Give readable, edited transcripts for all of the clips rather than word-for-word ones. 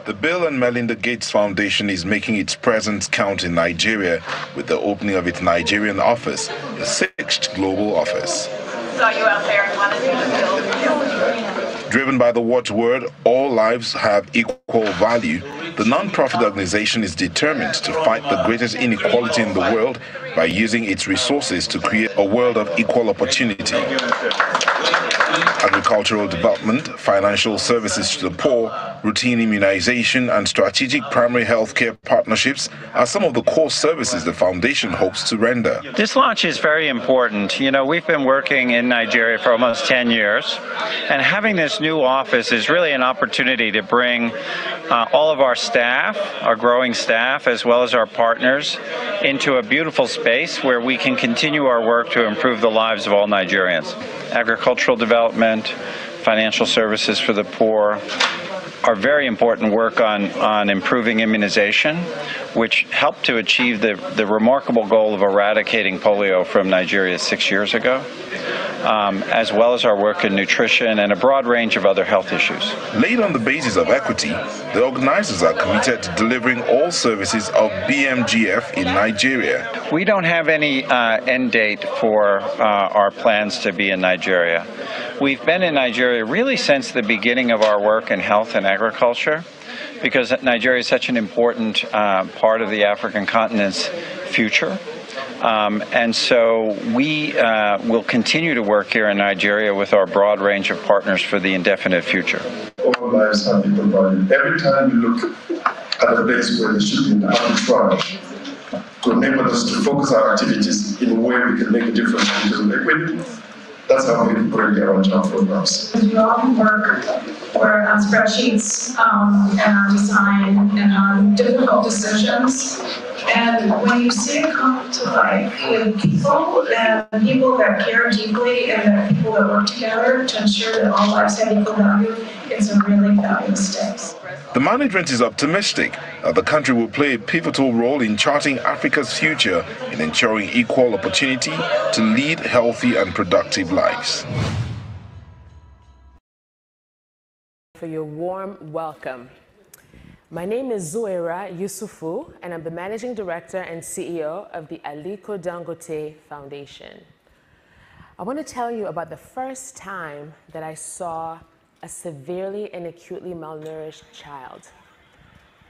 The Bill and Melinda Gates Foundation is making its presence count in Nigeria with the opening of its Nigerian office, the sixth global office. Saw you out there and wanted you to build. Driven by the watchword, all lives have equal value, the non-profit organization is determined to fight the greatest inequality in the world by using its resources to create a world of equal opportunity. Agricultural development, financial services to the poor, routine immunization, and strategic primary healthcare partnerships are some of the core services the foundation hopes to render. This launch is very important. You know, we've been working in Nigeria for almost 10 years, and having this new office is really an opportunity to bring all of our staff, our growing staff, as well as our partners, into a beautiful space where we can continue our work to improve the lives of all Nigerians. Agricultural development, financial services for the poor, are very important work on improving immunization, which helped to achieve the remarkable goal of eradicating polio from Nigeria 6 years ago, as well as our work in nutrition and a broad range of other health issues. Laid on the basis of equity, the organizers are committed to delivering all services of BMGF in Nigeria. We don't have any end date for our plans to be in Nigeria. We've been in Nigeria really since the beginning of our work in health and agriculture, because Nigeria is such an important part of the African continent's future. And so we will continue to work here in Nigeria with our broad range of partners for the indefinite future. All lives have equal value. Every time you look at the place where they should be in the arbitrage, to enable us to focus our activities in a way we can make a difference because of equity, that's how we bring around our programs. We often work on spreadsheets and on design and on difficult decisions. And when you see it come to life with people and people that care deeply and that people that work together to ensure that all lives have equal value, it's a really fabulous day. The management is optimistic that the country will play a pivotal role in charting Africa's future in ensuring equal opportunity to lead healthy and productive lives. For your warm welcome. My name is Zuaira Yusufu, and I'm the Managing Director and CEO of the Aliko Dangote Foundation. I want to tell you about the first time that I saw a severely and acutely malnourished child.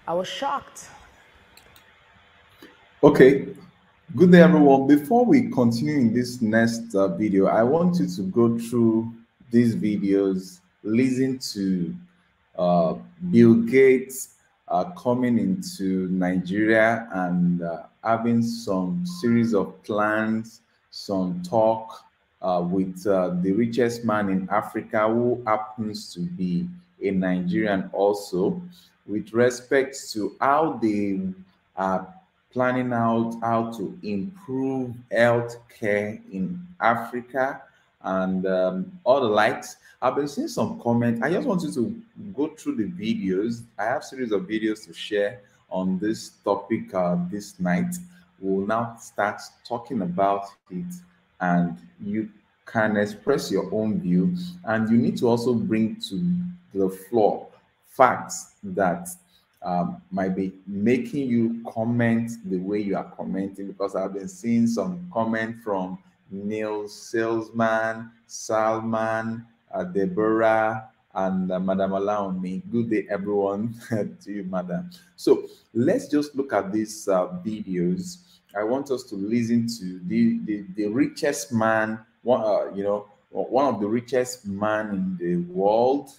I was shocked. Okay, good day everyone. Before we continue in this next video, I want you to go through these videos, listen to Bill Gates coming into Nigeria and having some series of plans, some talk with the richest man in Africa, who happens to be a Nigerian also, with respect to how they are planning out how to improve health care in Africa and all the likes. I've been seeing some comments. I just want you to go through the videos. I have a series of videos to share on this topic this night. We'll now start talking about it, and you can express your own view, and you need to also bring to the floor facts that might be making you comment the way you are commenting, because I've been seeing some comment from Neil Salesman, Salman, Deborah, and Madam Alaomi. Good day, everyone, to you, Madam. So let's just look at these videos. I want us to listen to the richest man, one of the richest man in the world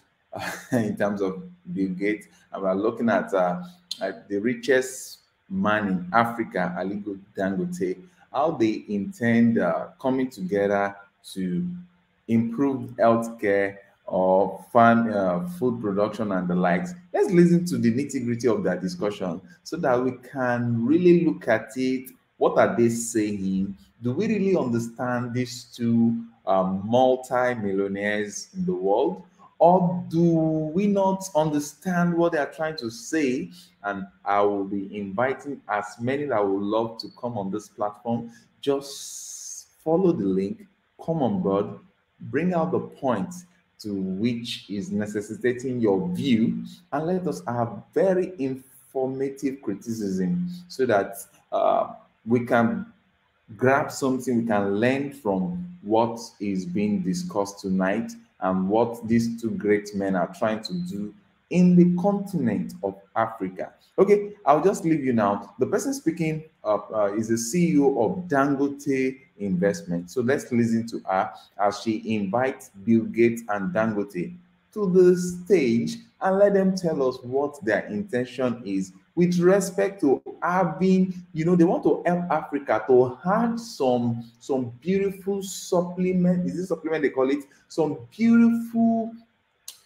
in terms of Bill Gates. And we're looking at the richest man in Africa, Aliko Dangote, how they intend coming together to improve healthcare or food production and the likes. Let's listen to the nitty-gritty of that discussion so that we can really look at it. What are they saying? Do we really understand these two multi-millionaires in the world? Or do we not understand what they are trying to say? And I will be inviting as many that would love to come on this platform. Just follow the link, come on board, bring out the points to which is necessitating your view, and let us have very informative criticism so that we can grab something, we can learn from what is being discussed tonight and what these two great men are trying to do in the continent of Africa. Okay, I'll just leave you now. The person speaking is the CEO of Dangote Investment. So let's listen to her as she invites Bill Gates and Dangote to the stage and let them tell us what their intention is with respect to having, they want to help Africa to have some beautiful supplement. Is this supplement they call it? Some beautiful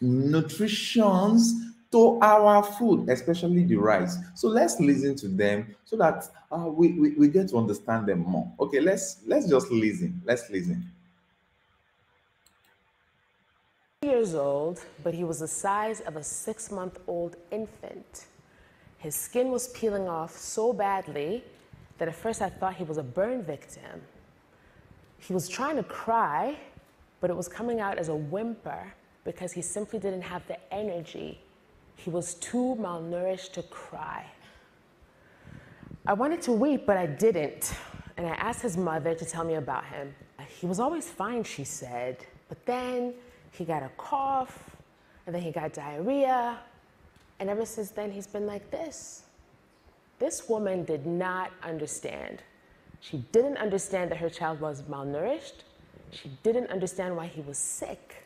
nutritions to our food, especially the rice. So let's listen to them so that we get to understand them more. Okay, let's just listen. Let's listen. Years old, but he was the size of a 6-month-old infant. His skin was peeling off so badly that at first I thought he was a burn victim. He was trying to cry, but it was coming out as a whimper because he simply didn't have the energy. He was too malnourished to cry. I wanted to weep, but I didn't. And I asked his mother to tell me about him. He was always fine, she said, but then he got a cough, and then he got diarrhea, and ever since then, he's been like this. This woman did not understand. She didn't understand that her child was malnourished. She didn't understand why he was sick.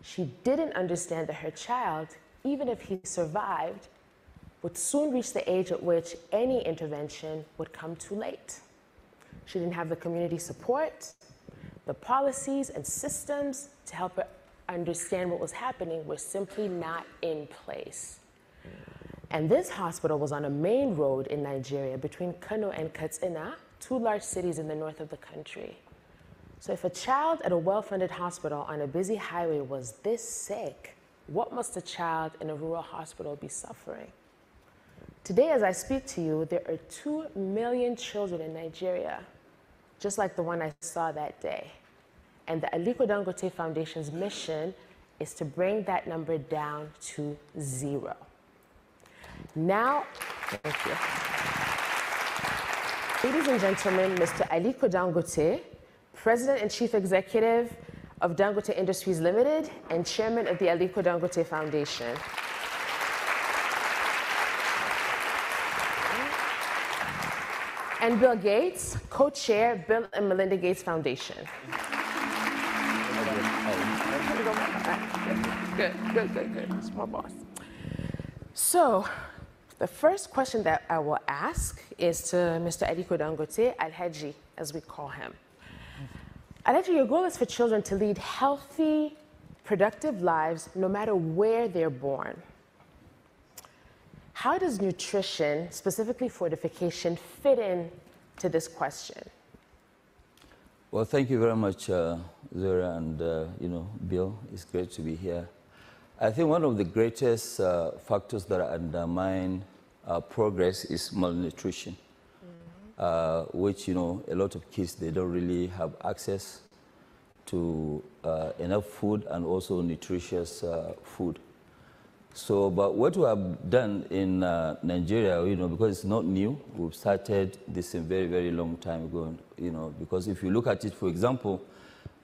She didn't understand that her child, even if he survived, would soon reach the age at which any intervention would come too late. She didn't have the community support. The policies and systems to help her understand what was happening were simply not in place. And this hospital was on a main road in Nigeria between Kano and Katsina, two large cities in the north of the country. So if a child at a well-funded hospital on a busy highway was this sick, what must a child in a rural hospital be suffering? Today, as I speak to you, there are 2 million children in Nigeria, just like the one I saw that day. And the Aliko Dangote Foundation's mission is to bring that number down to 0. Now, thank you. Ladies and gentlemen, Mr. Aliko Dangote, President and Chief Executive of Dangote Industries Limited and Chairman of the Aliko Dangote Foundation. And Bill Gates, co-chair, Bill and Melinda Gates Foundation. Good. Small boss. So, the first question that I will ask is to Mr. Aliko Dangote, Alhaji, as we call him. Alhaji, your goal is for children to lead healthy, productive lives no matter where they're born. How does nutrition, specifically fortification, fit in to this question? Well, thank you very much, Zora and Bill. It's great to be here. I think one of the greatest factors that undermine progress is malnutrition, which a lot of kids, they don't really have access to enough food and also nutritious food. So, but what we have done in Nigeria, because it's not new, we've started this a very, very long time ago, because if you look at it, for example,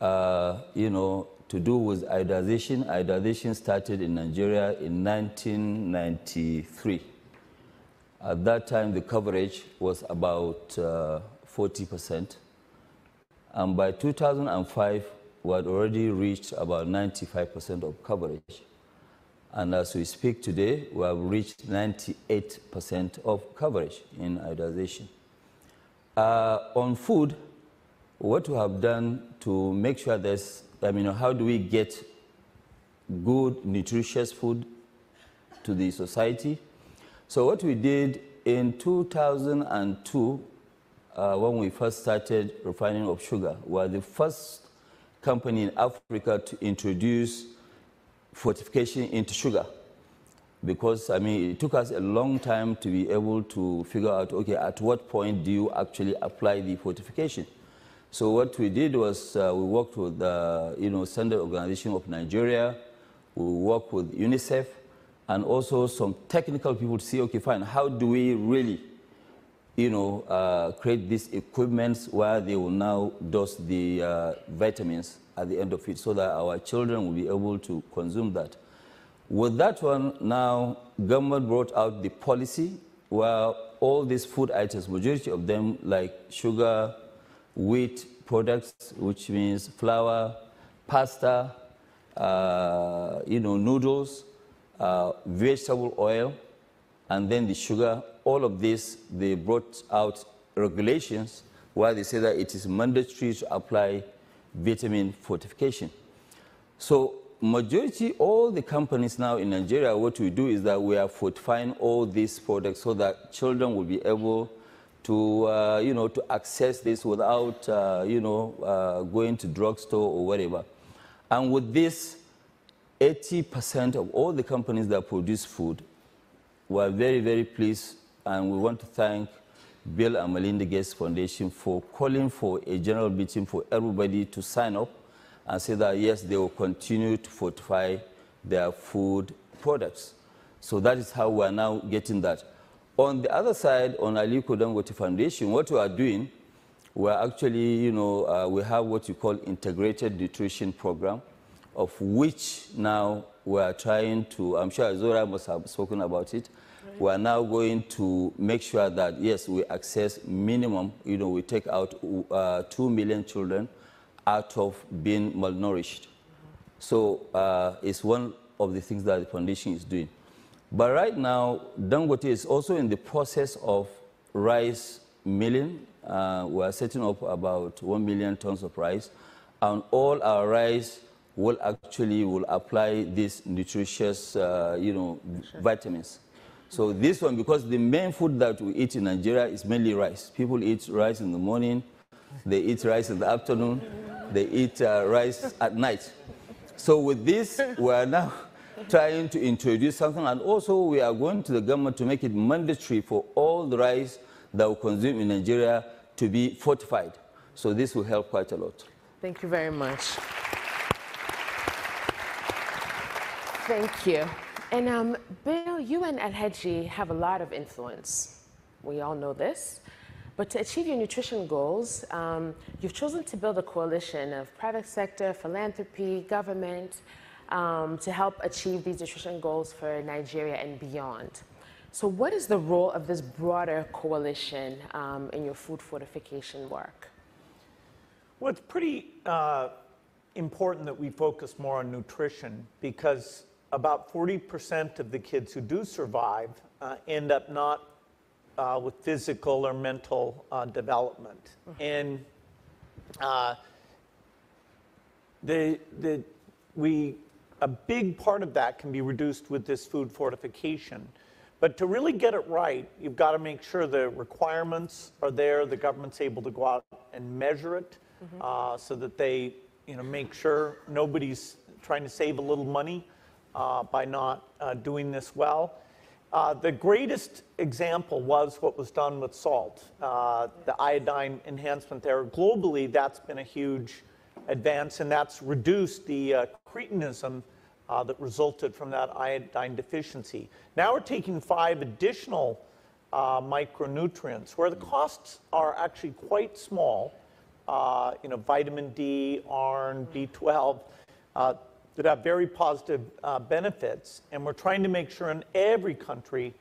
to do with iodization started in Nigeria in 1993. At that time, the coverage was about 40%. And by 2005, we had already reached about 95% of coverage. And as we speak today, we have reached 98% of coverage in iodization. On food, what we have done to make sure there's, how do we get good, nutritious food to the society? So what we did in 2002, when we first started refining of sugar, we were the first company in Africa to introduce fortification into sugar, because it took us a long time to be able to figure out, okay, at what point do you actually apply the fortification? So what we did was we worked with the Standard Organization of Nigeria, we worked with UNICEF, and also some technical people to see, okay, fine, how do we really create these equipments where they will now dose the vitamins at the end of it so that our children will be able to consume that. With that one, now government brought out the policy where all these food items, majority of them like sugar, wheat products, which means flour, pasta, noodles, vegetable oil, and then the sugar, all of this, they brought out regulations where they say that it is mandatory to apply vitamin fortification. So majority, all the companies now in Nigeria, what we do is that we are fortifying all these products so that children will be able to, to access this without, going to drugstore or whatever. And with this, 80% of all the companies that produce food were very, very pleased, and we want to thank Bill and Melinda Gates Foundation for calling for a general meeting for everybody to sign up and say that, yes, they will continue to fortify their food products. So that is how we are now getting that. On the other side, on Aliko Dangote Foundation, what we are doing, we are actually, we have what you call integrated nutrition program, of which now we are trying to, I'm sure Zora must have spoken about it, right. We are now going to make sure that, yes, we access minimum, we take out 2 million children out of being malnourished. So it's one of the things that the foundation is doing. But right now, Dangote is also in the process of rice milling. We are setting up about 1 million tons of rice, and all our rice will apply these nutritious, vitamins. So this one, because the main food that we eat in Nigeria is mainly rice. People eat rice in the morning, they eat rice in the afternoon, they eat rice at night. So with this, we are now trying to introduce something, and also we are going to the government to make it mandatory for all the rice that we consume in Nigeria to be fortified. So this will help quite a lot. Thank you very much. Thank you. And Bill, you and Alhaji have a lot of influence. We all know this. But to achieve your nutrition goals, you've chosen to build a coalition of private sector, philanthropy, government, to help achieve these nutrition goals for Nigeria and beyond. So what is the role of this broader coalition in your food fortification work? Well, it's pretty important that we focus more on nutrition, because about 40% of the kids who do survive end up not with physical or mental development. And a big part of that can be reduced with this food fortification. But to really get it right, you've got to make sure the requirements are there, the government's able to go out and measure it, so that they make sure nobody's trying to save a little money by not doing this well. The greatest example was what was done with salt, the iodine enhancement there. Globally, that's been a huge advance, and that's reduced the cretinism that resulted from that iodine deficiency. Now we're taking 5 additional micronutrients where the costs are actually quite small, vitamin D, iron, B12, that have very positive benefits. And we're trying to make sure in every country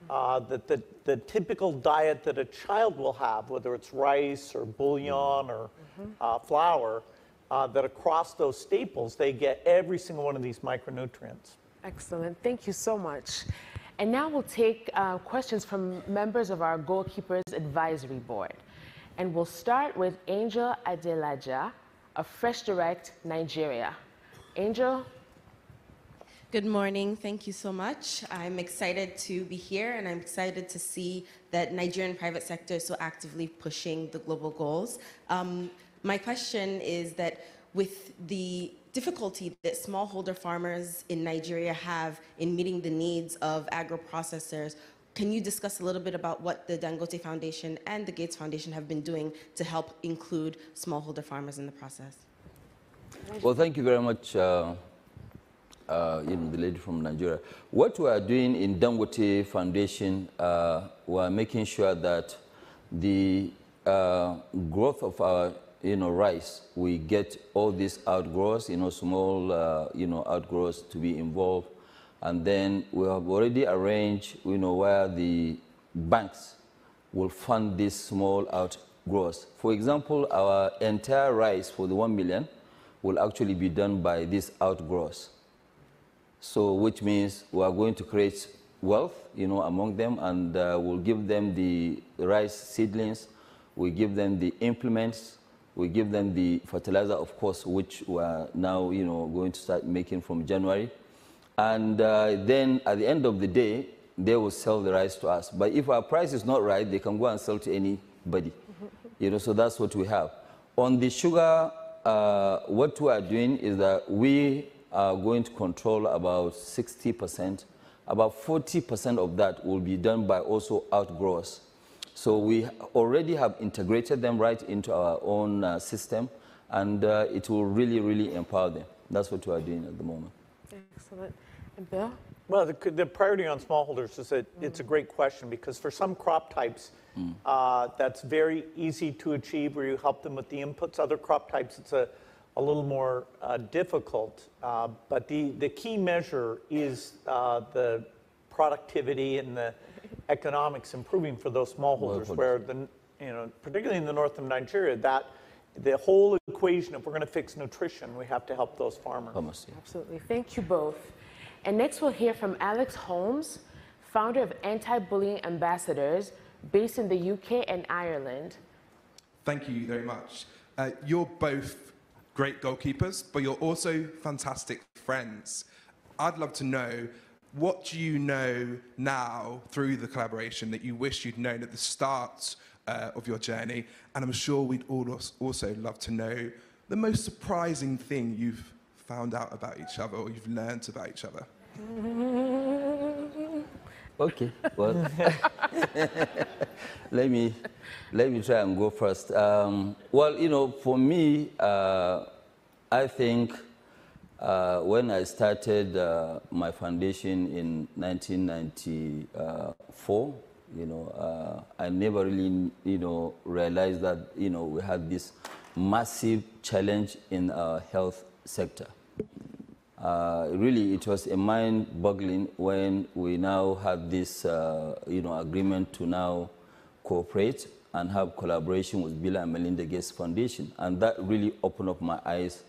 that the typical diet that a child will have, whether it's rice or bouillon or flour, that across those staples, they get every single one of these micronutrients. Excellent. Thank you so much. And now we'll take questions from members of our Goalkeepers Advisory Board. And we'll start with Angel Adelaja of Fresh Direct, Nigeria. Angel? Good morning. Thank you so much. I'm excited to be here, and I'm excited to see that Nigerian private sector is so actively pushing the global goals. My question is that with the difficulty that smallholder farmers in Nigeria have in meeting the needs of agro-processors, Can you discuss a little bit about what the Dangote Foundation and the Gates Foundation have been doing to help include smallholder farmers in the process? Well, thank you very much, the lady from Nigeria. What we are doing in Dangote Foundation, we are making sure that the growth of our rice, we get all these outgrowers, small outgrowers to be involved. And then we have already arranged, where the banks will fund these small outgrowers. For example, our entire rice for the 1 million will actually be done by these outgrowers. So, which means we are going to create wealth, among them, and we'll give them the rice seedlings, we give them the implements, we give them the fertilizer, of course, which we are now, going to start making from January. And then at the end of the day, they will sell the rice to us. But if our price is not right, they can go and sell to anybody. So that's what we have. On the sugar, what we are doing is that we are going to control about 60%. About 40% of that will be done by also outgrowers. So we already have integrated them right into our own system, and it will really, really empower them. That's what we are doing at the moment. Excellent. And Bill? Well, the priority on smallholders is that it's a great question, because for some crop types, that's very easy to achieve, where you help them with the inputs. Other crop types, it's a little more difficult. But the key measure is the productivity and the economics improving for those smallholders, where particularly in the north of Nigeria, that the whole equation, if we're going to fix nutrition, we have to help those farmers. Absolutely. Thank you both. And next we'll hear from Alex Holmes, founder of Anti-Bullying Ambassadors, based in the UK and Ireland. Thank you very much. You're both great goalkeepers, but you're also fantastic friends. I'd love to know, what do you know now through the collaboration that you wish you'd known at the start of your journey? And I'm sure we'd all also love to know the most surprising thing you've found out about each other, or you've learned about each other. Okay, well, let me try and go first. Well, for me, I think when I started my foundation in 1994, I never really, realized that, we had this massive challenge in our health sector. Really, it was a mind-boggling when we now had this, agreement to now cooperate and have collaboration with Bill and Melinda Gates Foundation. And that really opened up my eyes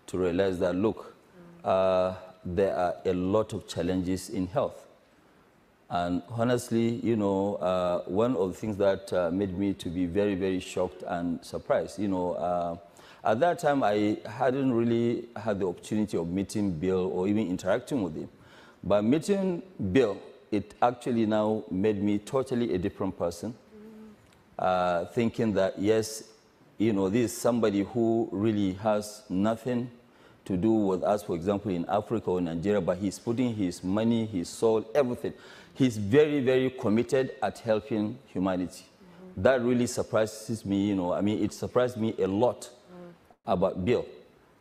to realize that, look, there are a lot of challenges in health. And honestly, one of the things that made me to be very, very shocked and surprised, at that time, I hadn't really had the opportunity of meeting Bill or even interacting with him. But meeting Bill, it actually now made me totally a different person, thinking that, yes, this is somebody who really has nothing to do with us, for example, in Africa or Nigeria, but he's putting his money, his soul, everything. He's very, very committed at helping humanity. That really surprises me, it surprised me a lot about Bill.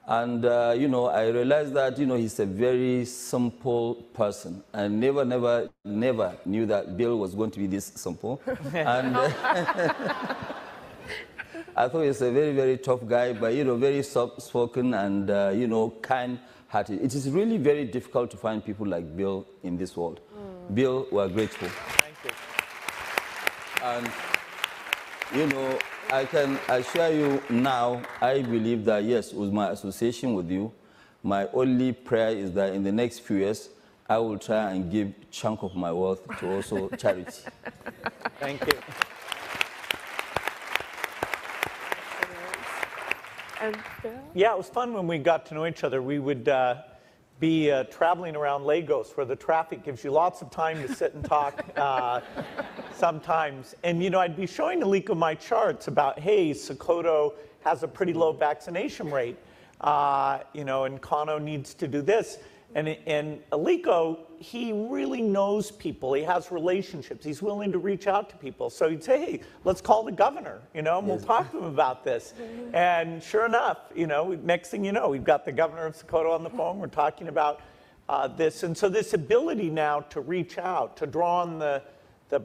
And, I realized that, he's a very simple person. I never knew that Bill was going to be this simple. And I thought he's a very, very tough guy, but, very soft-spoken and, kind-hearted. It is really very difficult to find people like Bill in this world. Bill, we're grateful. Thank you. And, I can assure you now, I believe that, yes, with my association with you, my only prayer is that in the next few years, I will try and give a chunk of my wealth to also charity. Thank you. Yeah, it was fun when we got to know each other. We would be traveling around Lagos, where the traffic gives you lots of time to sit and talk sometimes. And, I'd be showing Aliko my charts about, hey, Sokoto has a pretty low vaccination rate, and Kano needs to do this. And Aliko, he really knows people. He has relationships. He's willing to reach out to people. So he'd say, hey, let's call the governor, and we'll talk to him about this. And sure enough, next thing you know, we've got the governor of Sokoto on the phone. We're talking about this. And so this ability now to reach out, to draw on the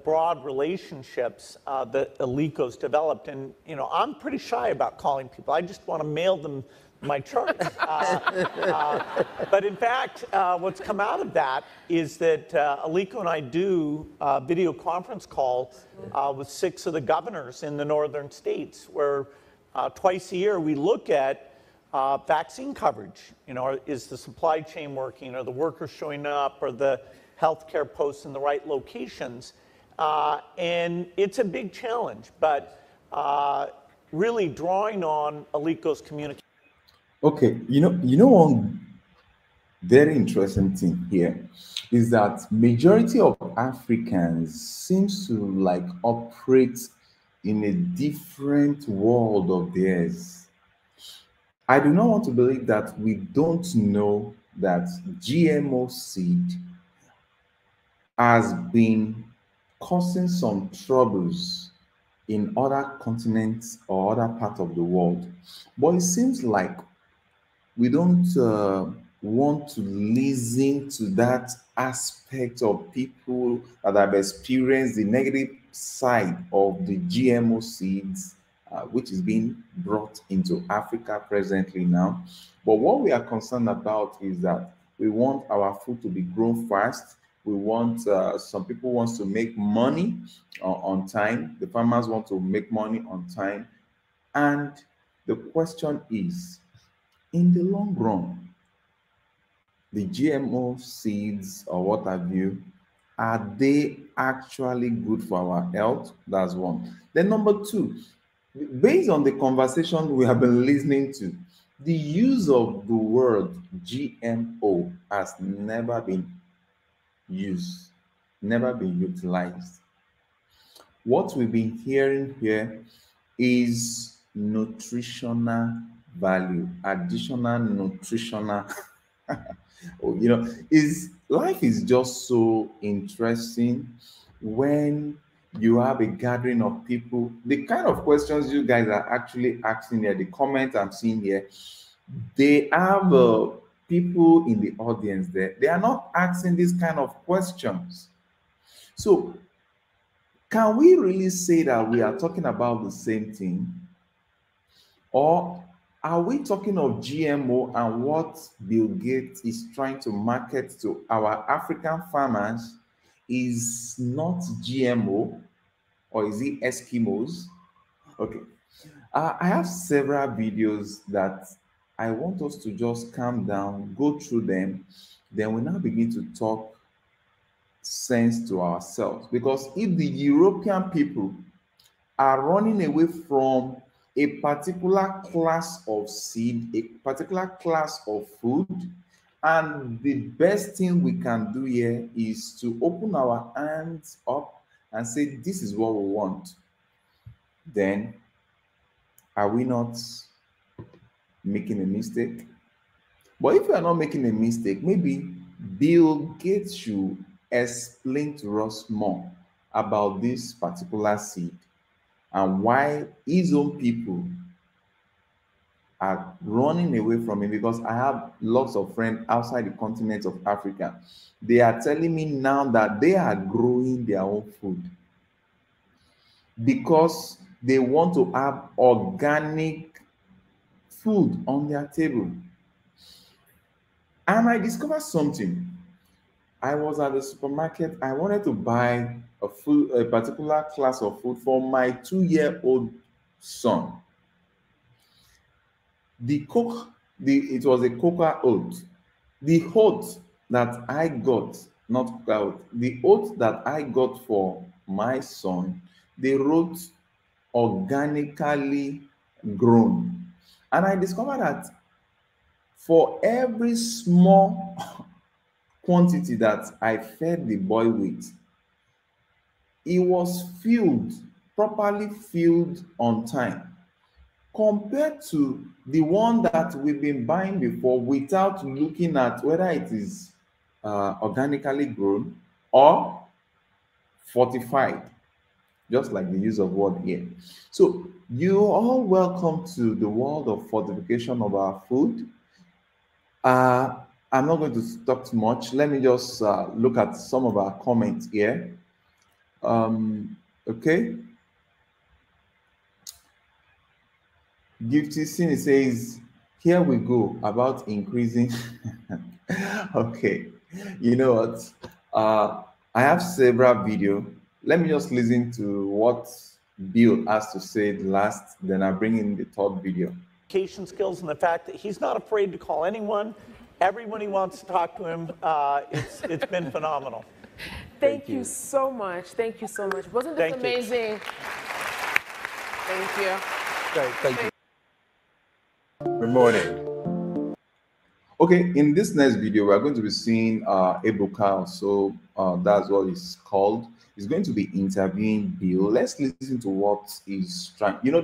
broad relationships that Aliko's developed. And, I'm pretty shy about calling people. I just want to mail them my chart. But in fact, what's come out of that is that Aliko and I do a video conference call with 6 of the governors in the northern states, where twice a year we look at vaccine coverage. Is the supply chain working? Are the workers showing up? Are the healthcare posts in the right locations? And it's a big challenge, but really drawing on Aliko's communication. Okay, one very interesting thing here is that majority of Africans seems to operate in a different world of theirs. I do not want to believe that we don't know that GMO seed has been causing some troubles in other continents or other parts of the world. But it seems like we don't want to listen to that aspect of people that have experienced the negative side of the GMO seeds, which is being brought into Africa presently now. But what we are concerned about is that we want our food to be grown fast. We want, some people want to make money on time. The farmers want to make money on time. And the question is, in the long run, the GMO seeds or what have you, are they actually good for our health? That's one. Then number 2, based on the conversation we have been listening to, the use of the word GMO has never been used, never been utilized. What we've been hearing here is nutritional value, additional nutritional. Is life is just so interesting when you have a gathering of people. The kind of questions you guys are actually asking here, the comments I'm seeing here, they have people in the audience there. They are not asking these kind of questions. So, can we really say that we are talking about the same thing? Or are we talking of GMO and what Bill Gates is trying to market to our African farmers is not GMO, or is it Eskimos? Okay. I have several videos that I want us to just calm down, go through them, then we now begin to talk sense to ourselves. Because if the European people are running away from a particular class of seed, a particular class of food, and the best thing we can do here is to open our hands up and say, this is what we want, then are we not making a mistake? But if we are not making a mistake, maybe Bill Gates should explain to us more about this particular seed and why his own people are running away from it. Because I have lots of friends outside the continent of Africa. They are telling me now that they are growing their own food because they want to have organic food on their table. And I discovered something. I was at the supermarket. I wanted to buy a particular class of food for my 2-year-old son. It was a cocoa oat. The oat that I got, not cocoa oat, the oat that I got for my son, they wrote organically grown. And I discovered that for every small quantity that I fed the boy with, it was filled, properly filled on time. compared to the one that we've been buying before without looking at whether it is organically grown or fortified, just like the use of word here. So you're all welcome to the world of fortification of our food. I'm not going to talk too much. Let me just look at some of our comments here. Okay. Gifty Cine says, here we go about increasing. Okay. You know what? I have several videos. Let me just listen to what Bill has to say last, then I bring in the third video. Communication skills and the fact that he's not afraid to call anyone. Everyone he wants to talk to him. It's been phenomenal. Thank you so much. Thank you so much. Wasn't this amazing? Thank you. Great. Thank you. Good morning. Okay, in this next video, we're going to be seeing Ebuka. So that's what it's called. He's going to be interviewing Bill. Let's listen to what he's trying. You know,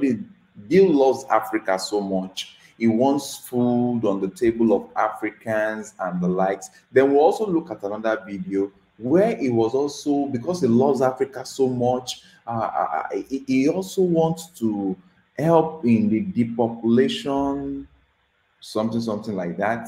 Bill loves Africa so much. He wants food on the table of Africans and the likes. Then we'll also look at another video where he was also, because he loves Africa so much, he also wants to help in the depopulation, something like that.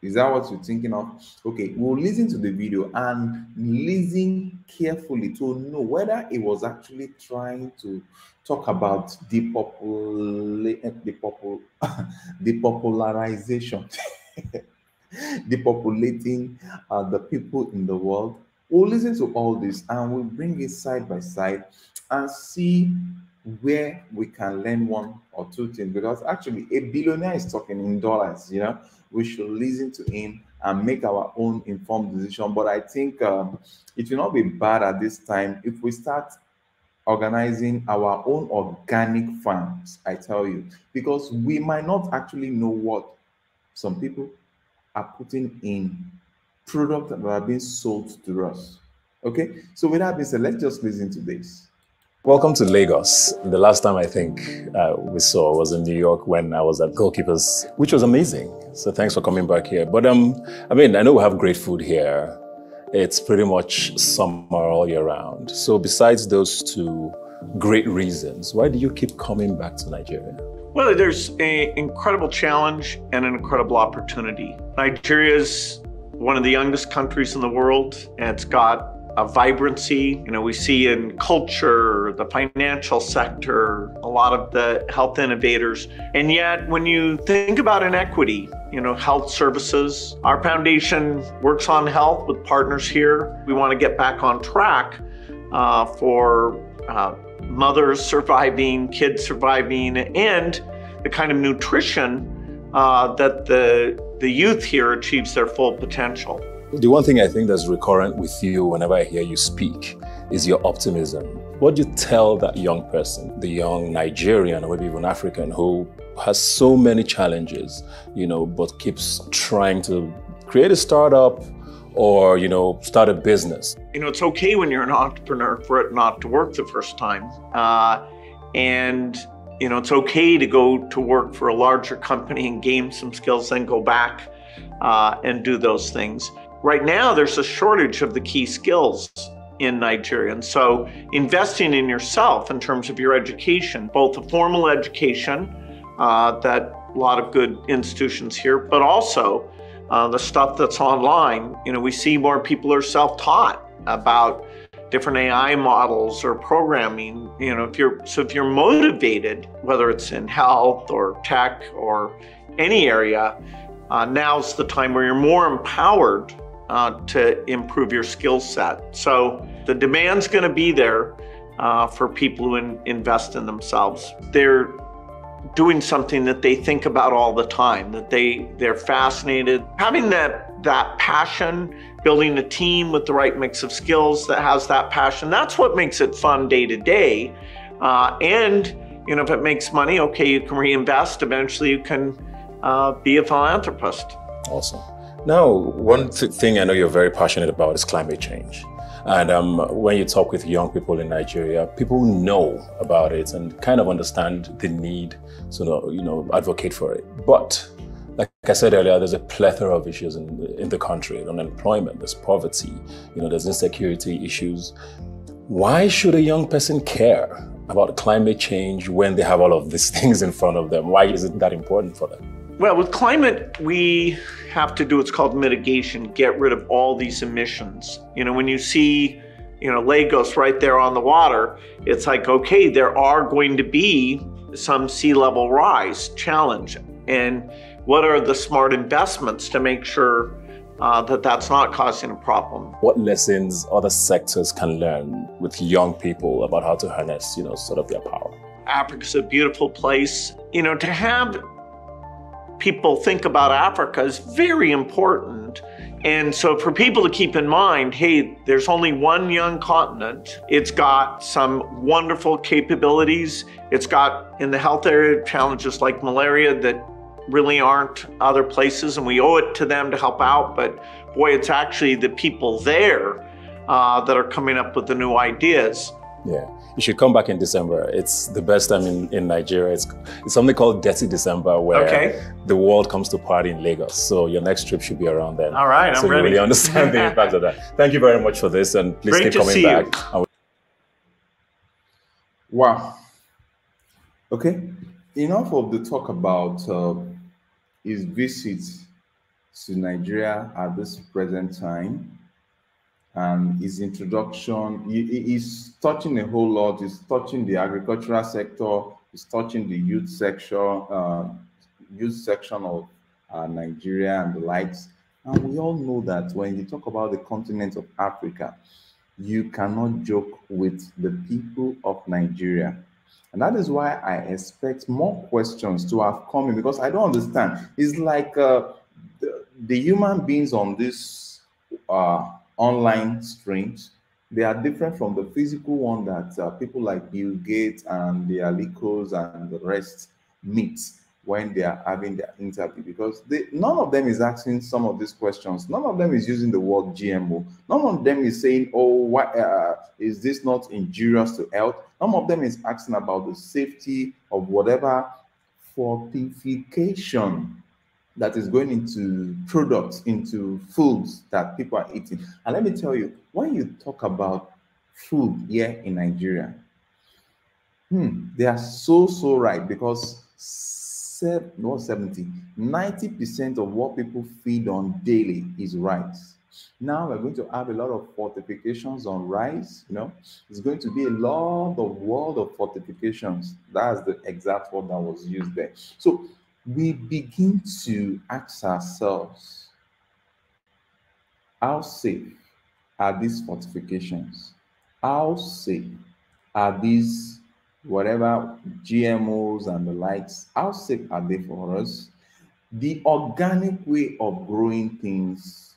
Is that what you're thinking of? Okay, we'll listen to the video and listen carefully to know whether he was actually trying to talk about depopularization, depopulating the people in the world. We'll listen to all this and we'll bring it side by side and see where we can learn one or two things, because actually a billionaire is talking in dollars. You know, we should listen to him and make our own informed decision. But I think it will not be bad at this time if we start organizing our own organic farms, I tell you, because we might not actually know what some people are putting in products that are being sold to us. Okay, so with that being said, let's just listen to this. Welcome to Lagos. The last time I think we saw was in New York when I was at Goalkeepers, which was amazing. So thanks for coming back here. But I mean, I know we have great food here. It's pretty much summer all year round. So besides those two great reasons, why do you keep coming back to Nigeria? Well, there's an incredible challenge and an incredible opportunity. Nigeria is one of the youngest countries in the world, and it's got a vibrancy, you know, we see in culture, the financial sector, a lot of the health innovators. And yet, when you think about inequity, you know, health services, our foundation works on health with partners here. We want to get back on track for mothers surviving, kids surviving, and the kind of nutrition that the youth here achieves their full potential. The one thing I think that's recurrent with you whenever I hear you speak is your optimism. What do you tell that young person, the young Nigerian or maybe even African who has so many challenges, you know, but keeps trying to create a startup or, you know, start a business? You know, it's okay when you're an entrepreneur for it not to work the first time. And, you know, it's okay to go to work for a larger company and gain some skills, then go back and do those things. Right now, there's a shortage of the key skills in Nigeria. And so investing in yourself in terms of your education, both a formal education that a lot of good institutions here, but also the stuff that's online. You know, we see more people are self-taught about different AI models or programming. You know, if you're motivated, whether it's in health or tech or any area, now's the time where you're more empowered to improve your skill set. So the demand's going to be there for people who invest in themselves. They're doing something that they think about all the time, that they're fascinated. Having that passion, building a team with the right mix of skills that has that passion, that's what makes it fun day to day. And you know, if it makes money, okay, you can reinvest. Eventually you can be a philanthropist. Awesome. Now, one thing I know you're very passionate about is climate change. And when you talk with young people in Nigeria, people know about it and kind of understand the need to, advocate for it. But like I said earlier, there's a plethora of issues in the country. Unemployment, there's poverty, there's insecurity issues. Why should a young person care about climate change when they have all of these things in front of them? Why is it that important for them? Well, with climate, we have to do what's called mitigation, get rid of all these emissions. When you see, Lagos right there on the water, it's like, okay, there are going to be some sea level rise challenge. And what are the smart investments to make sure that that's not causing a problem? What lessons other sectors can learn with young people about how to harness, sort of their power? Africa's a beautiful place. To have people think about Africa is very important. And so for people to keep in mind, hey, there's only one young continent. It's got some wonderful capabilities. It's got, in the health area, challenges like malaria that really aren't other places, and we owe it to them to help out. But boy, it's actually the people there that are coming up with the new ideas. Yeah, you should come back in December. It's the best time in Nigeria. It's something called Dirty December, where the world comes to party in Lagos. So your next trip should be around then. All right, I'm ready. So you really understand the impact of that. Thank you very much for this, and please keep coming back. Wow. Okay, enough of the talk about his visit to Nigeria at this present time. And his introduction, he's touching a whole lot. He's touching the agricultural sector. He's touching the youth section of Nigeria and the likes. And we all know that when you talk about the continent of Africa, you cannot joke with the people of Nigeria. And that is why I expect more questions to have come in, because I don't understand. It's like the human beings on this online streams, they are different from the physical one that people like Bill Gates and the Alikos and the rest meet when they are having their interview, because none of them is asking some of these questions. None of them is using the word GMO. None of them is saying, oh, why is this not injurious to health? None of them is asking about the safety of whatever fortification that is going into products, into foods that people are eating. And let me tell you, when you talk about food here in Nigeria, they are so right, because 90% of what people feed on daily is rice. Now we're going to have a lot of fortifications on rice. It's going to be a lot of world of fortifications. That's the exact word that was used there. So we begin to ask ourselves, how safe are these fortifications? How safe are these whatever GMOs and the likes? How safe are they for us? The organic way of growing things,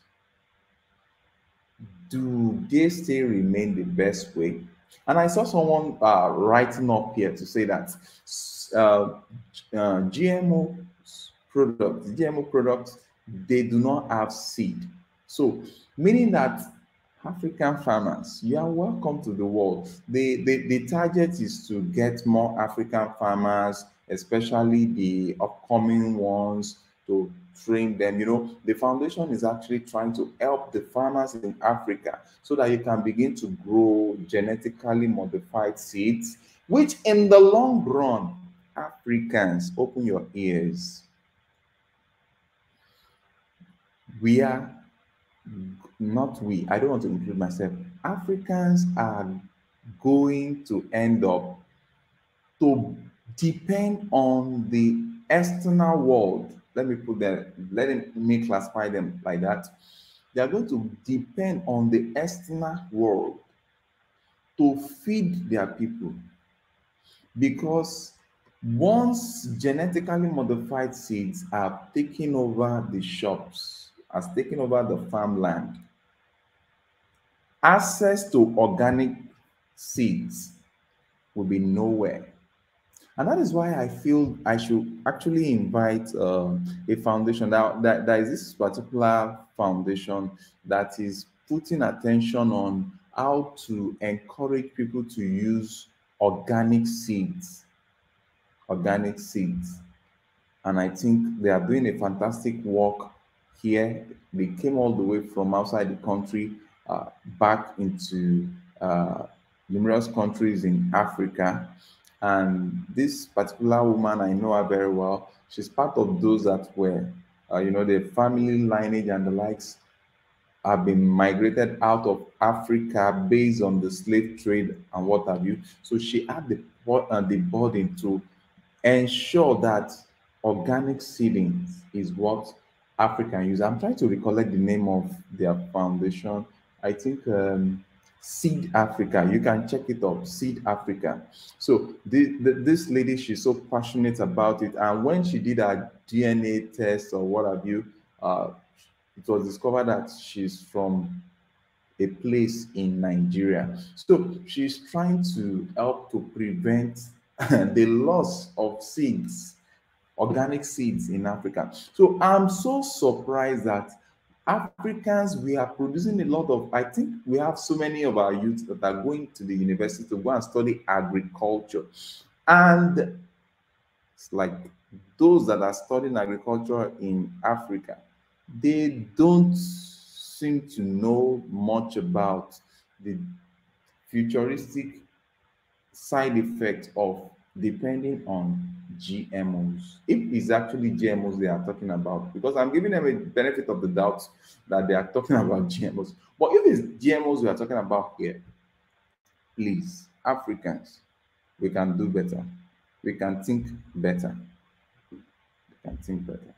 do they still remain the best way? And I saw someone writing up here to say that GMO products, they do not have seed. So meaning that African farmers, you are welcome to the world. The target is to get more African farmers, especially the upcoming ones, to train them. The foundation is actually trying to help the farmers in Africa so that you can begin to grow genetically modified seeds, which in the long run, Africans, open your ears. We are not we, I don't want to include myself. Africans are going to end up to depend on the external world. Let me classify them like that. They are going to depend on the external world to feed their people, because once genetically modified seeds have taken over the shops, has taken over the farmland, access to organic seeds will be nowhere. And that is why I feel I should actually invite a foundation. There is this particular foundation that is putting attention on how to encourage people to use organic seeds. Organic seeds. And I think they are doing a fantastic work here. They came all the way from outside the country back into numerous countries in Africa. And this particular woman, I know her very well. She's part of those that were, the family lineage and the likes have been migrated out of Africa based on the slave trade and what have you. So she had the burden to ensure that organic seedings is what Africa use. I'm trying to recollect the name of their foundation. I think Seed Africa. You can check it up, Seed Africa. So this lady, she's so passionate about it. And when she did her DNA test or what have you, it was discovered that she's from a place in Nigeria. So she's trying to help to prevent the loss of seeds, organic seeds in Africa. So I'm so surprised that Africans, we are producing a lot of, I think we have so many of our youth that are going to the university to go and study agriculture. And it's like those that are studying agriculture in Africa, they don't seem to know much about the futuristic side effect of depending on GMOs. If it's actually GMOs they are talking about, because I'm giving them a benefit of the doubt that they are talking about GMOs. But if it's GMOs we are talking about here, please, Africans, we can do better. We can think better. We can think better.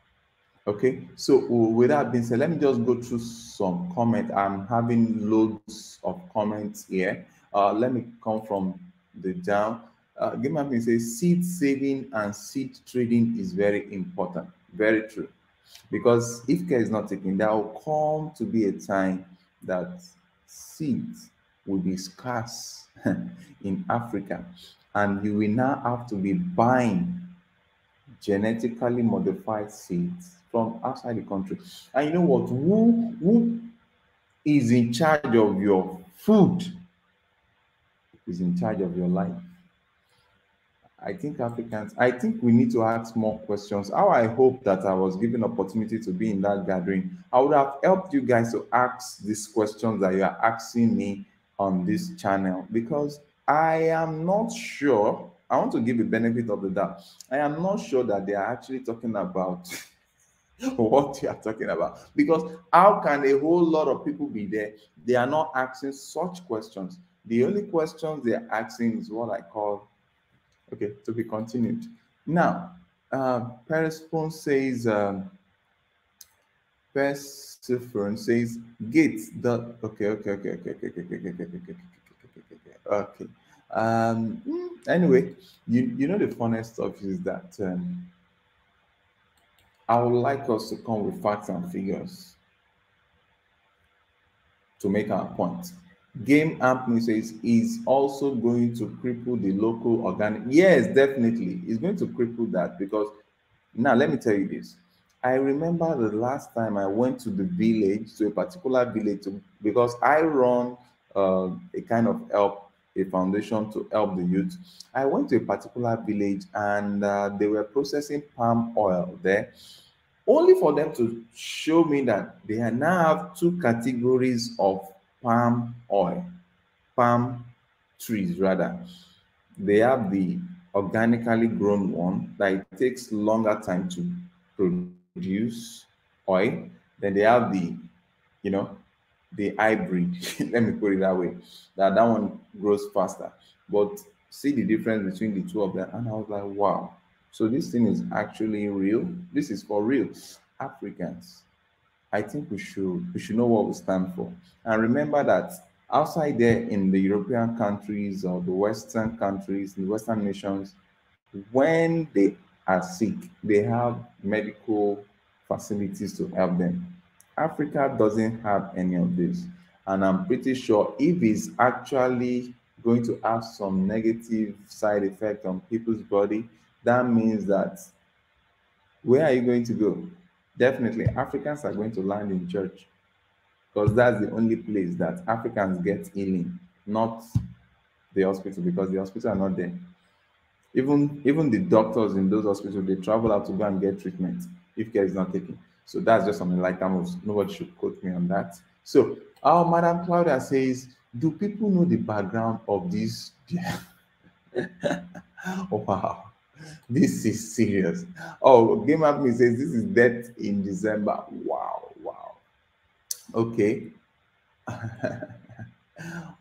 Okay, so with that being said, let me just go through some comment. I'm having loads of comments here. Let me come from the down. Game says seed saving and seed trading is very important. Very true. Because if care is not taken, there will come to be a time that seeds will be scarce in Africa, and you will now have to be buying genetically modified seeds from outside the country. And you know what? Who is in charge of your food is in charge of your life. I think Africans, I think we need to ask more questions. How I hope that I was given opportunity to be in that gathering. I would have helped you guys to ask these questions that you are asking me on this channel, because I am not sure. I want to give the benefit of the doubt. I am not sure that they are actually talking about what you are talking about, because how can a whole lot of people be there? They are not asking such questions. The only questions they are asking is what I call, okay, to be continued. Now, Perespon says, Persephone says, Gates, the, okay. Anyway, you know the funniest stuff is that I would like us to come with facts and figures to make our point. Game Ampney says is also going to cripple the local organic. Yes, definitely. It's going to cripple that, because now let me tell you this. I remember the last time I went to the village, to a particular village, because I run a kind of help, a foundation to help the youth. I went to a particular village and they were processing palm oil there, only for them to show me that they now have two categories of palm oil, palm trees rather. They have the organically grown one that it takes longer time to produce oil. Then they have the, the hybrid, let me put it that way, that one grows faster. But see the difference between the two of them, and I was like, wow. So this thing is actually real. This is for real. Africans, I think we should know what we stand for. And remember that outside there in the European countries or the Western countries, the Western nations, when they are sick, they have medical facilities to help them. Africa doesn't have any of this. And I'm pretty sure if it's actually going to have some negative side effect on people's body, that means that where are you going to go? Definitely, Africans are going to land in church. because that's the only place that Africans get healing, not the hospital, because the hospital are not there. Even the doctors in those hospitals, they travel out to go and get treatment if care is not taken. So that's just something like that. Nobody should quote me on that. So our Madam Claudia says, do people know the background of this? Oh, wow, this is serious. Oh, Game Up Me says this is death in December. Wow, wow. Okay.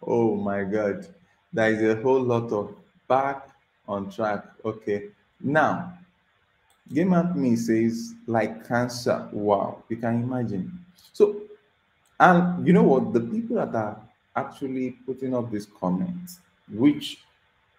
Oh my God. There is a whole lot of back on track. Okay. Now, Game Up Me says, like cancer. Wow. You can imagine. So, and you know what? The people that are actually putting up this comment, which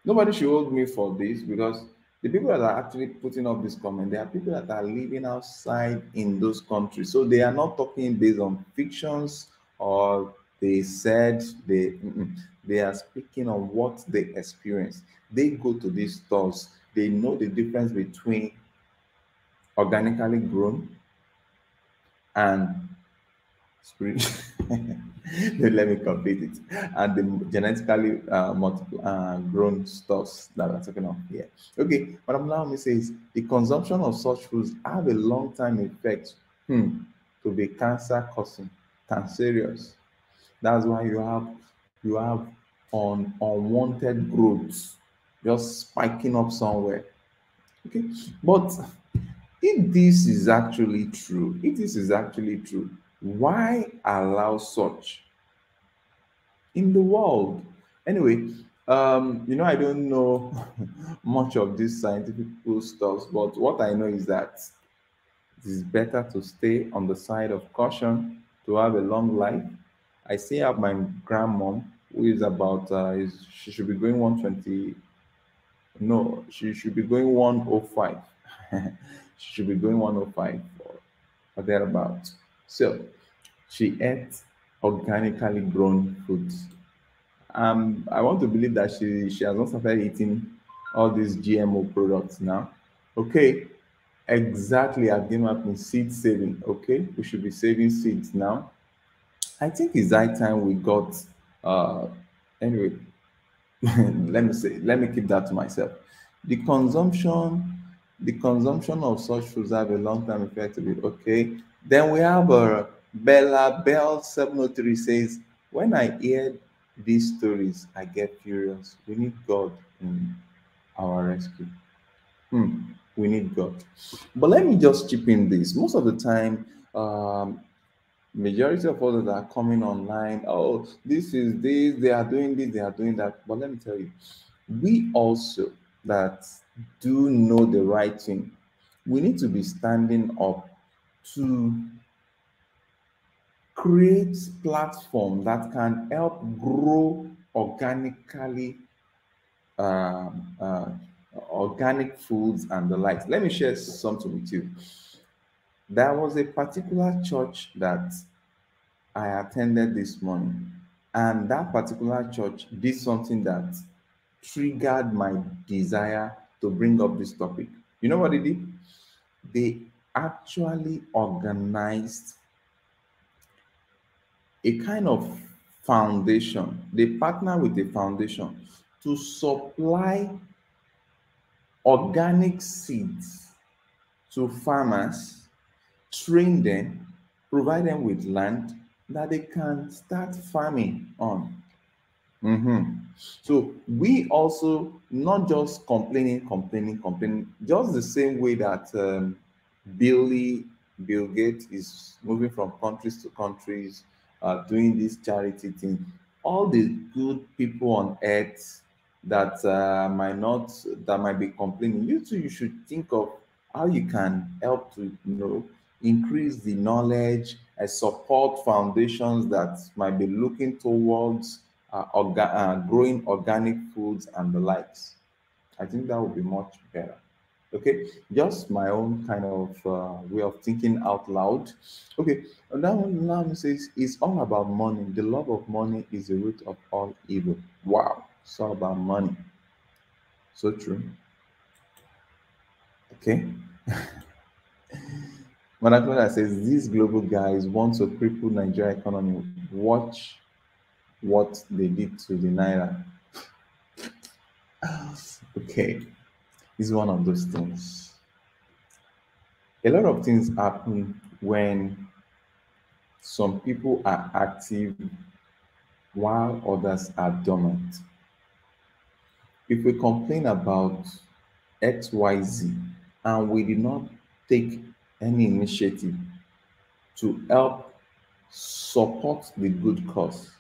nobody should hold me for this, because the people that are actually putting up this comment, they are people that are living outside in those countries. So they are not talking based on fictions, or they said they are speaking on what they experience. They go to these stores, they know the difference between organically grown and spirit. Let me complete it. And the genetically grown stuffs that we're talking of here. Okay, but allow me says the consumption of such foods have a long-time effect to be cancer causing, cancerous. That's why you have unwanted growths just spiking up somewhere. Okay, but if this is actually true, why allow such in the world? Anyway, I don't know much of this scientific stuff, but what I know is that it is better to stay on the side of caution to have a long life. I still have my grandmom who is about she should be going 120. No, she should be going 105. She should be going 105 or thereabouts. So she ate organically grown foods. I want to believe that she has not started eating all these GMO products now. Okay, exactly. I've given up in seed saving. Okay, we should be saving seeds now. I think it's high time we got. Uh, anyway, let me keep that to myself. The consumption, the consumption of such foods have a long-term effect of it. Okay. Then we have Bella Bell 703 says, when I hear these stories, I get furious. We need God in our rescue. We need God. But let me just chip in this. Most of the time, majority of us that are coming online, oh, this is this, they are doing this, they are doing that. But let me tell you, we also that do know the right thing, we need to be standing up to create platform that can help grow organically, um, uh, organic foods and the likes. Let me share something with you. There was a particular church that I attended this morning, and that particular church did something that triggered my desire to bring up this topic. You know what they did? They actually organized a kind of foundation. They partner with a foundation to supply organic seeds to farmers, train them, provide them with land that they can start farming on. So we also not just complaining, just the same way that Bill Gates is moving from countries to countries, doing this charity thing. All the good people on earth that might be complaining. You too, you should think of how you can help to increase the knowledge and support foundations that might be looking towards growing organic foods and the likes. I think that would be much better. Okay, just my own kind of way of thinking out loud. Okay, and that one now says it's all about money. The love of money is the root of all evil. Wow, it's all about money. So true. Okay. Madam Claudia says, these global guys want to cripple Nigeria economy. Watch what they did to the Naira. Okay, it's one of those things. A lot of things happen when some people are active while others are dormant. If we complain about XYZ and we did not take any initiative to help support the good cause,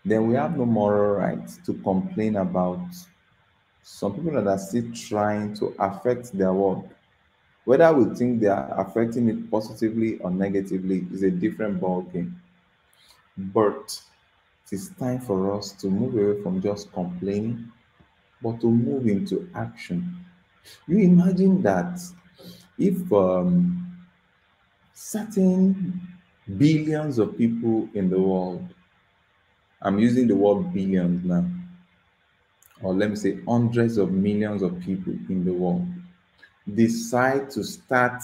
then we have no moral right to complain about some people that are still trying to affect their world. Whether we think they are affecting it positively or negatively is a different ballgame. But it is time for us to move away from just complaining, but to move into action. You imagine that if certain billions of people in the world, I'm using the word billions now, or let me say hundreds of millions of people in the world, decide to start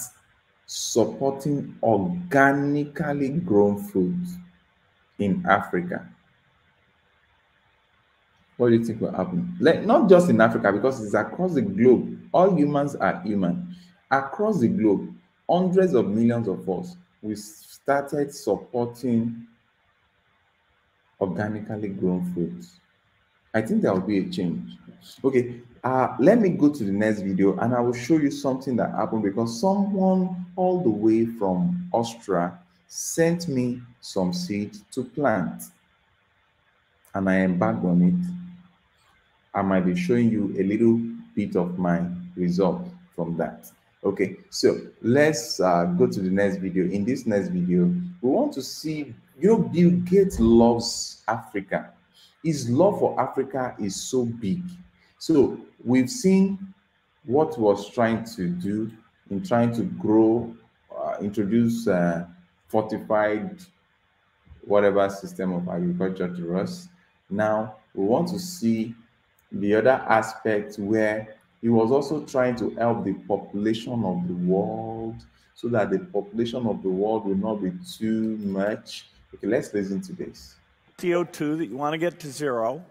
supporting organically grown foods in Africa, what do you think will happen? Like, not just in Africa, because it's across the globe. All humans are human. Across the globe, hundreds of millions of us, we started supporting organically grown foods. I think there will be a change. Okay, let me go to the next video and I will show you something that happened because someone all the way from Austria sent me some seeds to plant and I embarked on it. I might be showing you a little bit of my result from that. Okay, so let's go to the next video. In this next video, we want to see, Bill Gates loves Africa. His love for Africa is so big. So we've seen what was trying to do in trying to grow, introduce fortified whatever system of agriculture to us. Now we want to see the other aspect where he was also trying to help the population of the world so that the population of the world will not be too much. Okay, let's listen to this. CO2 that you want to get to zero,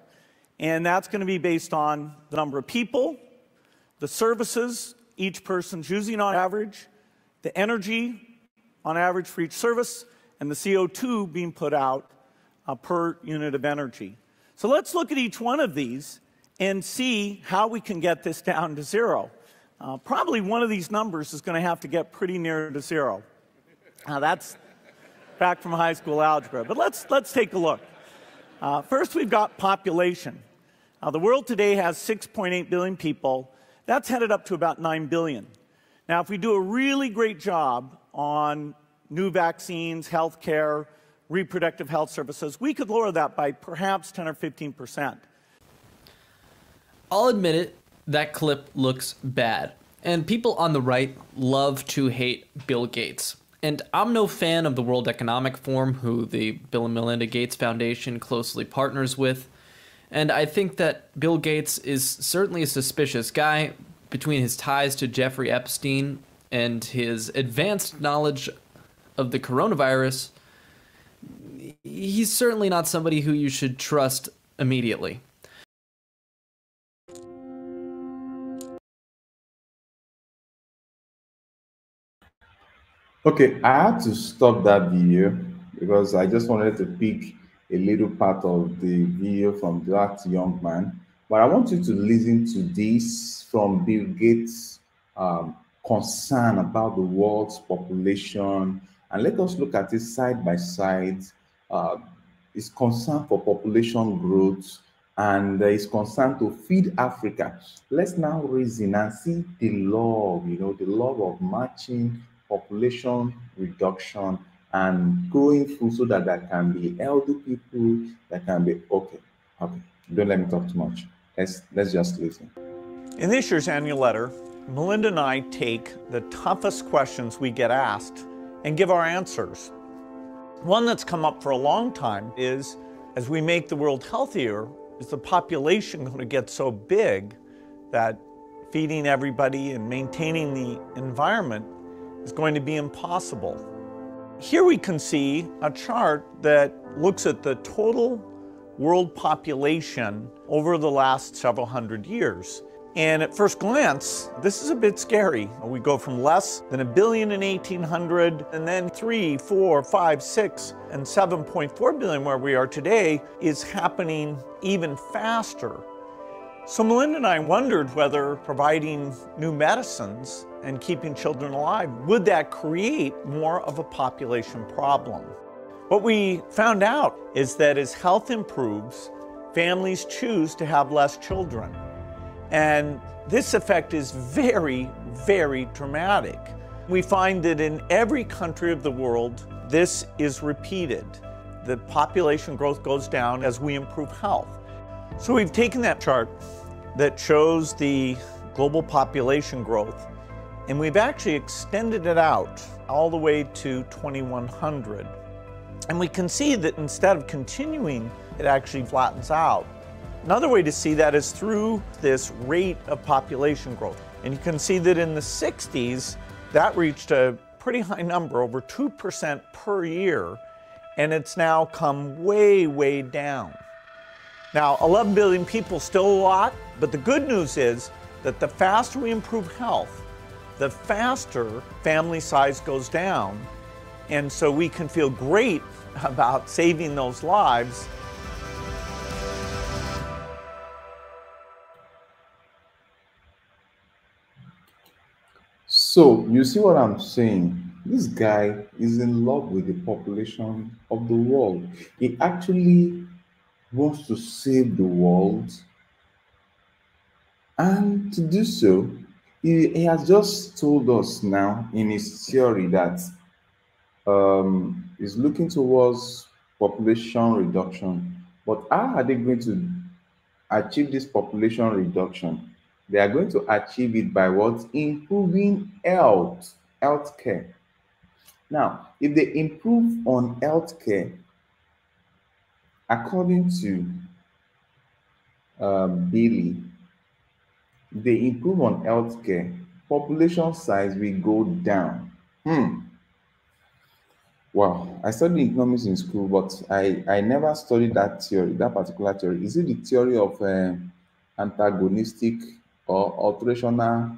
and that's going to be based on the number of people, the services each person's using on average, the energy on average for each service, and the CO2 being put out per unit of energy. So let's look at each one of these and see how we can get this down to zero. Probably one of these numbers is going to have to get pretty near to zero. Now that's back from high school algebra, but let's take a look. First, we've got population. The world today has 6.8 billion people. That's headed up to about 9 billion. Now, if we do a really great job on new vaccines, healthcare, reproductive health services, we could lower that by perhaps 10 or 15%. I'll admit it, that clip looks bad. And people on the right love to hate Bill Gates. And I'm no fan of the World Economic Forum, who the Bill and Melinda Gates Foundation closely partners with. And I think that Bill Gates is certainly a suspicious guy. Between his ties to Jeffrey Epstein and his advanced knowledge of the coronavirus, he's certainly not somebody who you should trust immediately. Okay, I had to stop that video because I just wanted to pick a little part of the video from that young man. But I want you to listen to this from Bill Gates' concern about the world's population. And let us look at it side by side. His concern for population growth and his concern to feed Africa. Let's now reason and see the love, the love of matching population reduction and growing food so that there can be elderly people, that can be okay. Don't let me talk too much. Let's just listen. In this year's annual letter, Melinda and I take the toughest questions we get asked and give our answers. One that's come up for a long time is, as we make the world healthier, is the population going to get so big that feeding everybody and maintaining the environment is going to be impossible. Here we can see a chart that looks at the total world population over the last several hundred years. And at first glance, this is a bit scary. We go from less than 1 billion in 1800, and then 3, 4, 5, 6, and 7.4 billion where we are today is happening even faster. So Melinda and I wondered whether providing new medicines and keeping children alive, would that create more of a population problem? What we found out is that as health improves, families choose to have less children. And this effect is very, very dramatic. We find that in every country of the world, this is repeated. The population growth goes down as we improve health. So we've taken that chart that shows the global population growth, and we've actually extended it out all the way to 2100. And we can see that instead of continuing, it actually flattens out. Another way to see that is through this rate of population growth. And you can see that in the 60s, that reached a pretty high number, over 2% per year, and it's now come way, way down. Now, 11 billion people, still a lot, but the good news is that the faster we improve health, the faster family size goes down, and so we can feel great about saving those lives. So, you see what I'm saying? This guy is in love with the population of the world. He actually wants to save the world. And to do so, he has just told us now in his theory that he's looking towards population reduction. But how are they going to achieve this population reduction? They are going to achieve it by what? Improving healthcare. Now, if they improve on healthcare, according to Billy, they improve on healthcare, population size will go down. Wow, I studied economics in school, but I never studied that theory, that particular theory. Is it the theory of antagonistic or alterational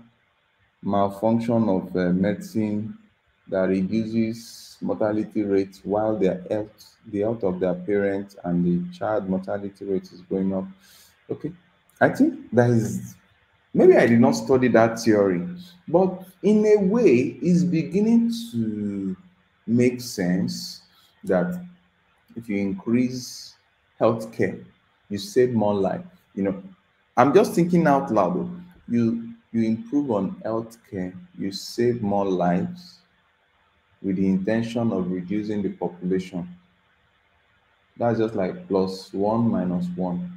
malfunction of medicine that reduces mortality rate while the health of their parents and the child mortality rate is going up? Okay, I think that is, maybe I did not study that theory, but in a way, it's beginning to make sense that if you increase healthcare, you save more life. I'm just thinking out loud. You improve on healthcare, you save more lives with the intention of reducing the population. That's just like plus one minus one.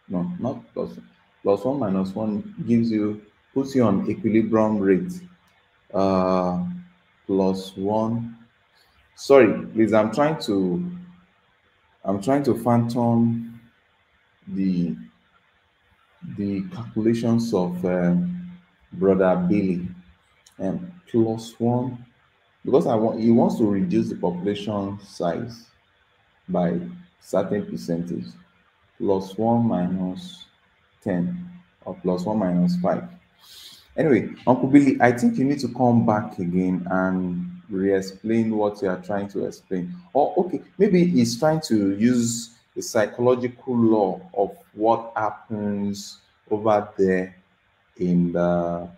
No, not plus. Plus one minus one puts you on equilibrium rate. Plus one. Sorry, please. I'm trying to phantom the calculations of brother Billy. Plus one, because he wants to reduce the population size by certain percentage. Plus one minus 10 or plus one minus 5. Anyway, Uncle Billy, I think you need to come back again and re-explain what you are trying to explain. Or okay, maybe he's trying to use the psychological law of what happens over there in the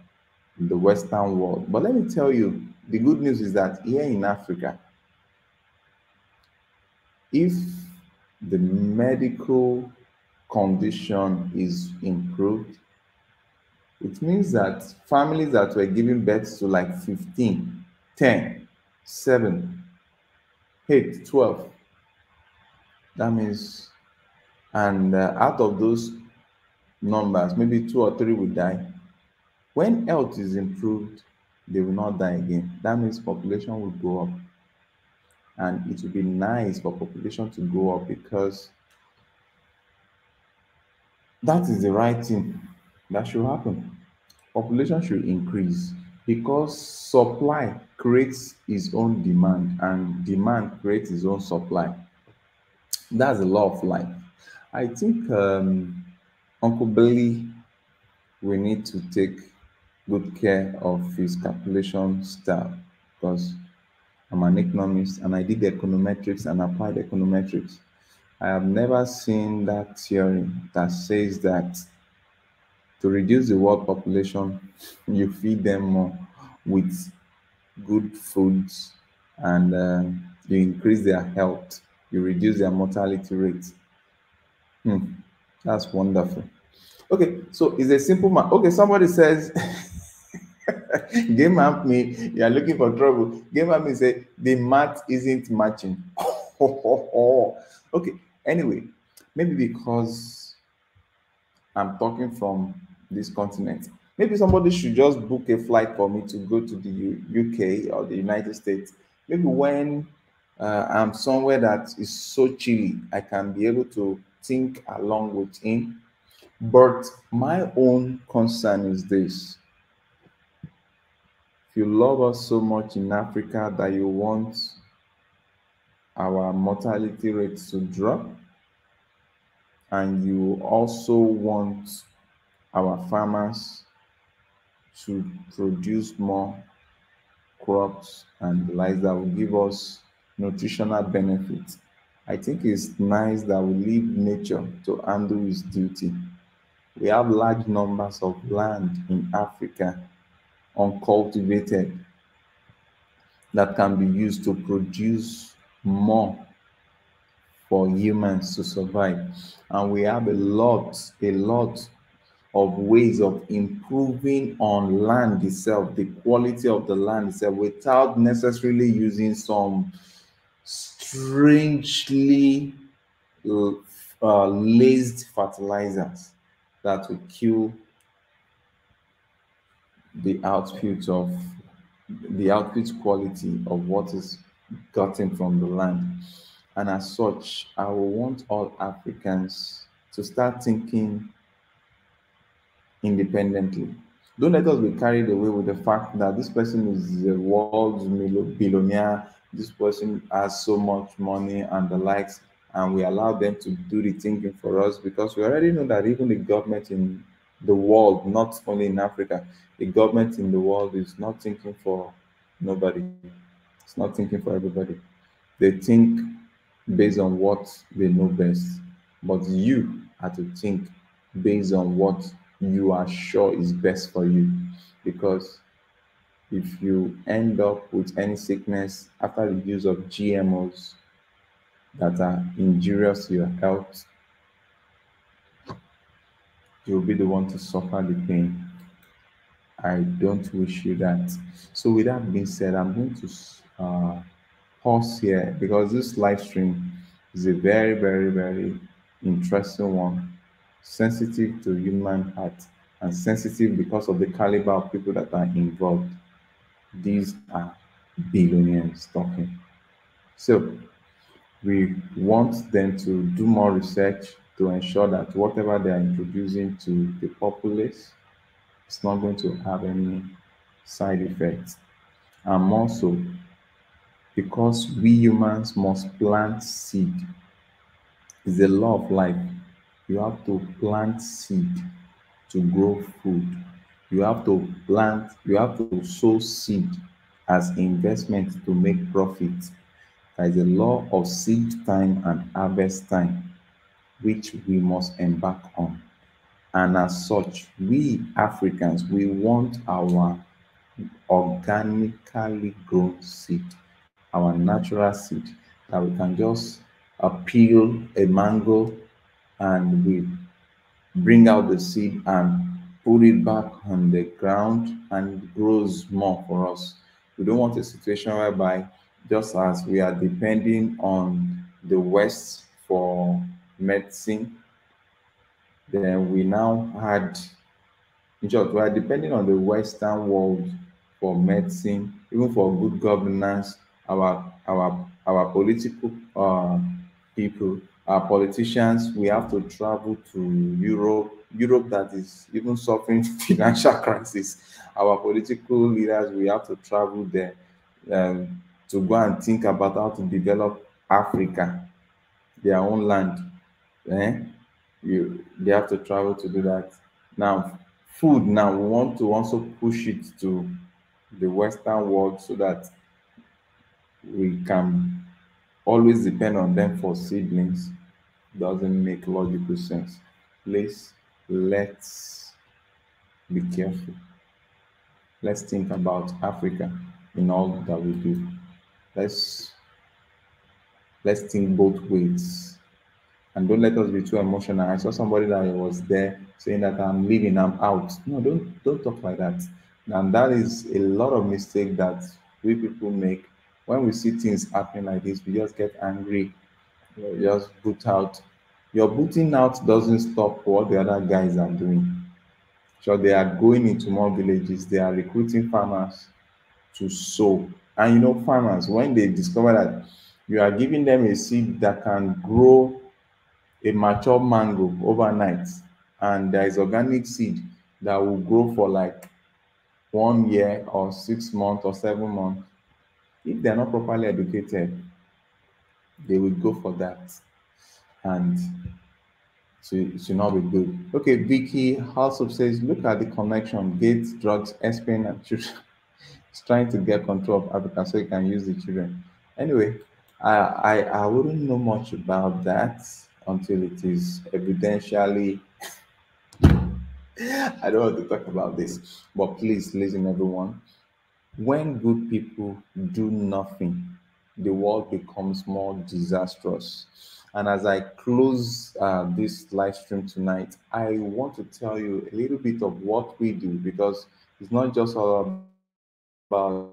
Western world. But let me tell you, the good news is that here in Africa, if the medical condition is improved, it means that families that were giving birth to like 15, 10, 7, 8, 12, that means, and out of those numbers, maybe 2 or 3 will die. When health is improved, they will not die again. That means population will go up. And it will be nice for population to go up because that is the right thing that should happen. Population should increase because supply creates its own demand and demand creates its own supply. That's the law of life. I think Uncle Billy we need to take good care of his calculation style because I'm an economist and I did econometrics and applied econometrics. I have never seen that theory that says that to reduce the world population, you feed them more with good foods and you increase their health, you reduce their mortality rate. Hmm, that's wonderful. Okay, so it's a simple man. Okay, somebody says, Game up me, you are looking for trouble. Game up me say the math isn't matching. Okay, anyway, maybe because I'm talking from this continent. Maybe somebody should just book a flight for me to go to the UK or the United States. Maybe when I'm somewhere that is so chilly, I can be able to think along with him. But my own concern is this: if you love us so much in Africa that you want our mortality rates to drop, and you also want our farmers to produce more crops and the likes that will give us nutritional benefits, I think it's nice that we leave nature to handle its duty. We have large numbers of land in Africa uncultivated that can be used to produce more for humans to survive. And we have a lot of ways of improving on land itself, the quality of the land itself, without necessarily using some strangely laced fertilizers that will kill the output of the output quality of what is gotten from the land. And as such, I will want all Africans to start thinking independently. Don't let us be carried away with the fact that this person is a world's billionaire, this person has so much money and the likes, and we allow them to do the thinking for us because we already know that even the government in the world, not only in Africa, the government in the world is not thinking for nobody. It's not thinking for everybody. They think based on what they know best. But you have to think based on what you are sure is best for you. Because if you end up with any sickness after the use of GMOs that are injurious to your health, you'll be the one to suffer the pain. I don't wish you that. So, with that being said, I'm going to pause here because this live stream is a very, very, very interesting one, sensitive to human heart and sensitive because of the caliber of people that are involved. These are billionaires talking. So we want them to do more research to ensure that whatever they are introducing to the populace is not going to have any side effects. And also, because we humans must plant seed. It's the law of life. You have to plant seed to grow food. You have to plant, you have to sow seed as investment to make profit. There is a law of seed time and harvest time, which we must embark on. And as such, we Africans, we want our organically grown seed, our natural seed, that we can just peel a mango and we bring out the seed and put it back on the ground and it grows more for us. We don't want a situation whereby just as we are depending on the West for medicine, then we now had, in short, we are depending on the Western world for medicine, even for good governance. Our political people, our politicians, we have to travel to Europe, Europe that is even suffering financial crisis. Our political leaders, we have to travel there to go and think about how to develop Africa, their own land. Eh? They have to travel to do that. Now, food. Now we want to also push it to the Western world so that we can always depend on them for seedlings. Doesn't make logical sense. Please, let's be careful. Let's think about Africa in all that we do. Let's let's think both ways, and don't let us be too emotional. I saw somebody that was there saying that I'm leaving, I'm out. No, don't talk like that. And that is a lot of mistake that we people make when we see things happening like this. We just get angry, we just boot out. Your booting out doesn't stop what the other guys are doing. So they are going into more villages, they are recruiting farmers to sow. And you know, farmers, when they discover that you are giving them a seed that can grow a mature mango overnight, and there is organic seed that will grow for like 1 year or 6 months or 7 months, if they're not properly educated, they will go for that. And it should not be good. Okay, Vicky also says, look at the connection, Gates, drugs, Spain, and children. He's trying to get control of Africa so he can use the children. Anyway, I wouldn't know much about that until it is evidentially. I don't want to talk about this, but please listen, everyone. When good people do nothing, the world becomes more disastrous. And as I close this live stream tonight, I want to tell you a little bit of what we do, because it's not just all about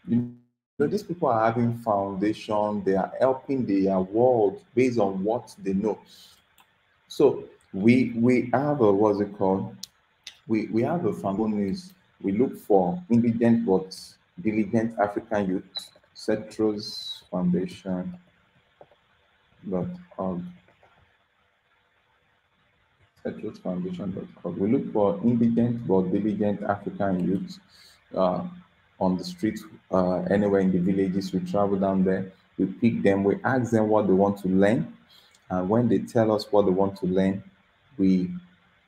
you know, these people are having foundation, they are helping their world based on what they know. So we have a what's it called? We have a foundation is we look for indigent but diligent African youth, Cetros Foundation.org. Foundation.org. We look for indigent but diligent African youth uh, on the street, anywhere in the villages. We travel down there, we pick them, we ask them what they want to learn. And when they tell us what they want to learn, we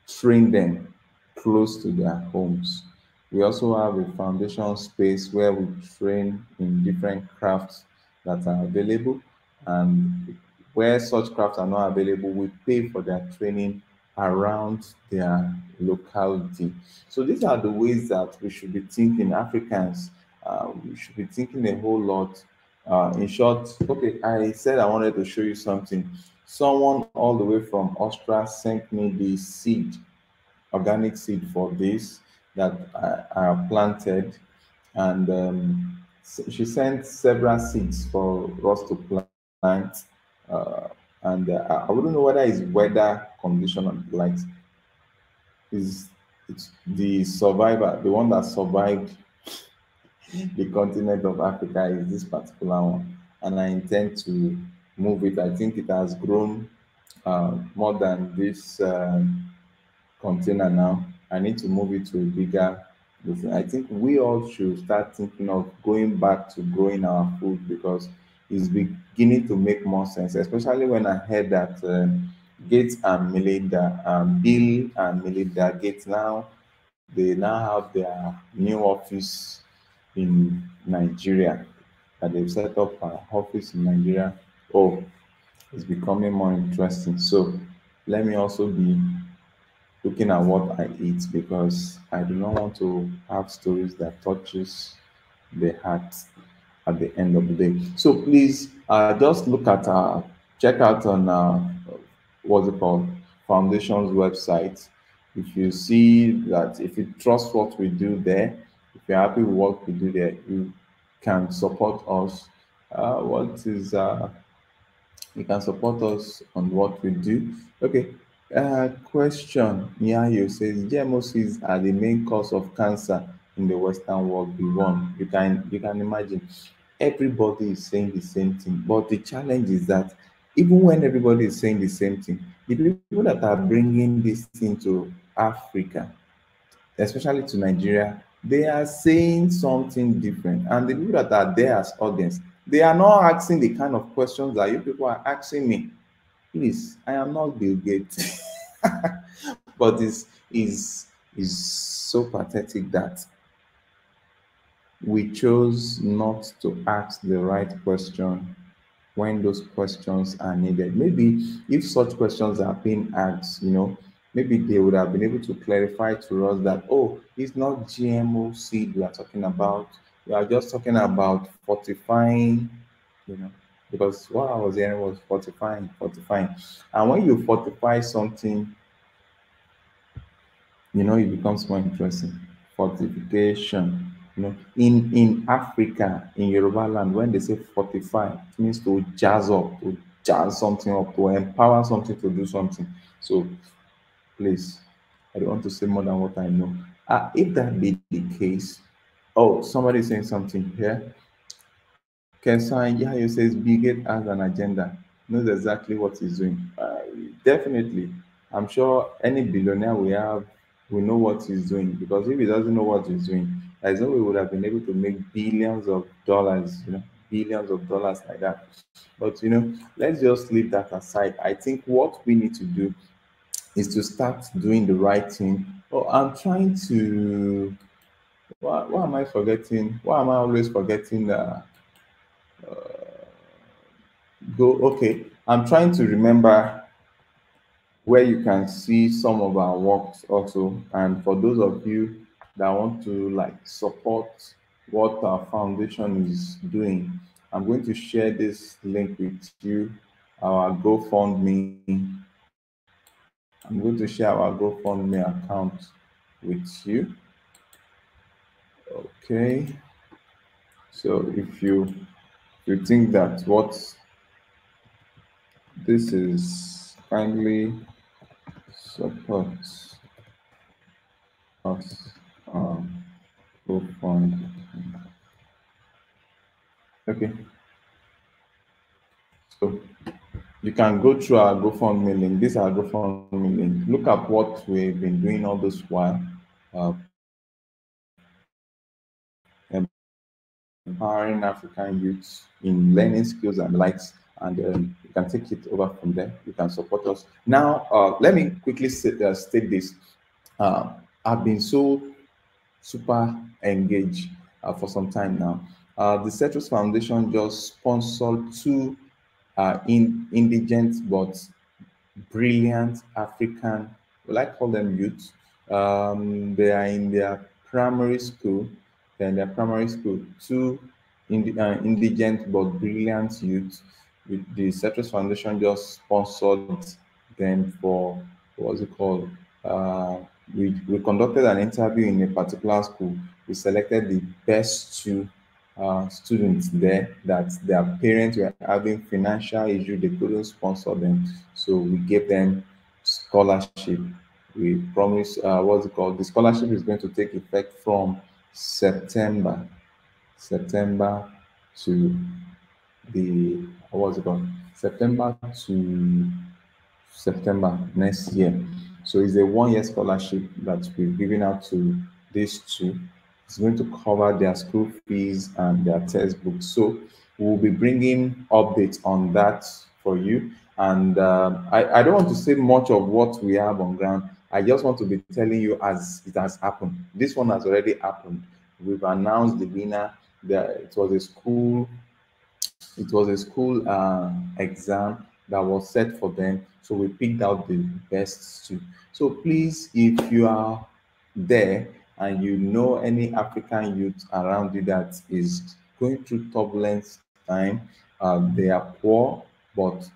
train them close to their homes. We also have a foundation space where we train in different crafts that are available. And where such crafts are not available, we pay for their training around their locality. So these are the ways that we should be thinking, Africans. We should be thinking a whole lot. In short, okay, I said I wanted to show you something. Someone all the way from Austria sent me the seed, organic seed for this that I planted, and she sent several seeds for us to plant. Uh, and I wouldn't know whether it's weather condition or like is it's the survivor, the one that survived the continent of Africa is this particular one, and I intend to move it. I think it has grown more than this container now. I need to move it to a bigger. I think we all should start thinking of going back to growing our food, because it's beginning to make more sense, especially when I heard that Gates and Melinda, Bill and Melinda Gates now, they now have their new office in Nigeria, that they've set up an office in Nigeria. Oh, it's becoming more interesting. So let me also be looking at what I eat, because I do not want to have stories that touches the heart at the end of the day. So please just look at check out on what's it called, Foundation's website. If you see that, if you trust what we do there, if you're happy with what we do there, you can support us. What is you can support us on what we do. Okay. Question. Nyayo says GMO seeds are the main cause of cancer in the Western world. Be one. You can imagine. everybody is saying the same thing. But the challenge is that even when everybody is saying the same thing, the people that are bringing this thing to Africa, especially to Nigeria, they are saying something different. And the people that are there as audience, they are not asking the kind of questions that you people are asking me. Please, I am not Bill Gates. But is so pathetic that we chose not to ask the right question when those questions are needed. Maybe if such questions are being asked, maybe they would have been able to clarify to us that, oh, it's not GMO seed we are talking about. We are just talking about fortifying, because what I was hearing was fortifying, fortifying. And when you fortify something, it becomes more interesting. Fortification. In Africa, in Yoruba land, when they say fortify, it means to jazz up, to jazz something up, to empower something to do something. So please, I don't want to say more than what I know. If that be the case, oh, somebody is saying something here. Kensan Yayo says Bigot has an agenda, knows exactly what he's doing. Definitely. I'm sure any billionaire we know what he's doing, because if he doesn't know what he's doing, there's no way we would have been able to make billions of dollars, billions of dollars like that. But let's just leave that aside. I think what we need to do is to start doing the right thing. Oh, I'm trying to. Why am I forgetting? Why am I always forgetting? Go. Okay, I'm trying to remember where you can see some of our works also. And for those of you that want to support what our foundation is doing, I'm going to share this link with you, our GoFundMe. I'm going to share our GoFundMe account with you. Okay. So if you think that what this is, kindly support us GoFund. Okay. So you can go through our GoFundMe link. This is our GoFundMe link. Look at what we've been doing all this while. Empowering African youths in learning skills and likes, and you can take it over from there. You can support us. Now, let me quickly state this. I've been so super engaged for some time now. The Cetrus Foundation just sponsored two indigent but brilliant African, well, I call them youths. They are in their primary school. They're in their primary school. Two indigent but brilliant youths. The Cetrus Foundation just sponsored them for, what's it called? We conducted an interview in a particular school. We selected the best two students there that their parents were having financial issue, they couldn't sponsor them, so we gave them scholarship. We promised, what's it called, the scholarship is going to take effect from September to the, what's it called, September to September next year. So it's a one-year scholarship that we're giving out to these two. It's going to cover their school fees and their textbooks. So we'll be bringing updates on that for you. And I don't want to say much of what we have on ground. I just want to be telling you as it has happened. This one has already happened. We've announced the winner. It was a school exam that was set for them, so we picked out the best two. So please, if you are there and you know any African youth around you that is going through turbulent time, they are poor, but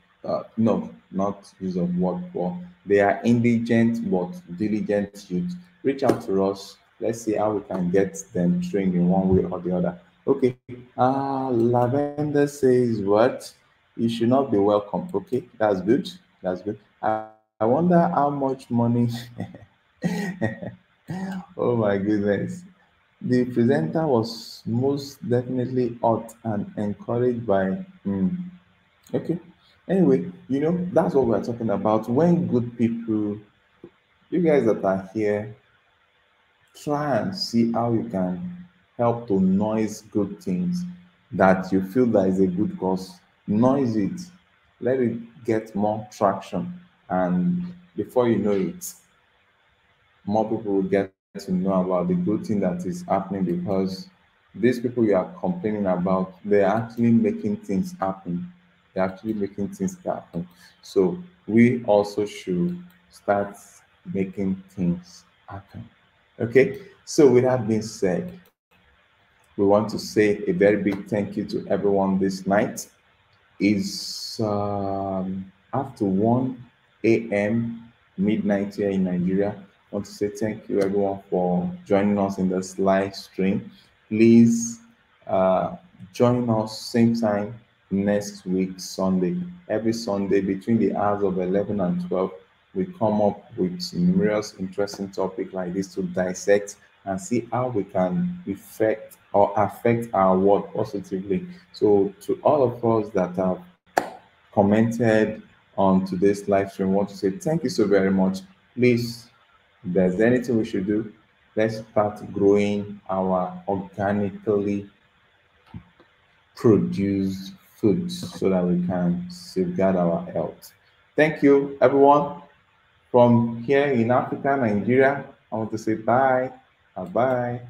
no, not use of word poor, they are indigent but diligent youth, reach out to us. Let's see how we can get them trained in one way or the other. Okay. Lavender says what? You should not be welcome. Okay, that's good. That's good. I wonder how much money. Oh my goodness. The presenter was most definitely hot and encouraged by. Okay. Anyway, that's what we're talking about. When good people, you guys that are here, try and see how you can help to noise good things that you feel that is a good cause. Noise it, let it get more traction, and before you know it, more people will get to know about the good thing that is happening, because these people you are complaining about, they're actually making things happen. They're actually making things happen. So we also should start making things happen. Okay. So with that being said, we want to say a very big thank you to everyone this night. It's after 1 a.m. midnight here in Nigeria. I want to say thank you everyone for joining us in this live stream. Please uh, join us same time next week, Sunday. Every Sunday between the hours of 11 and 12, we come up with numerous interesting topics like this to dissect and see how we can affect our world positively. So to all of us that have commented on today's live stream, I want to say thank you so very much. Please, if there's anything we should do, let's start growing our organically produced foods so that we can safeguard our health. Thank you, everyone. From here in Africa, Nigeria, I want to say bye. Bye bye.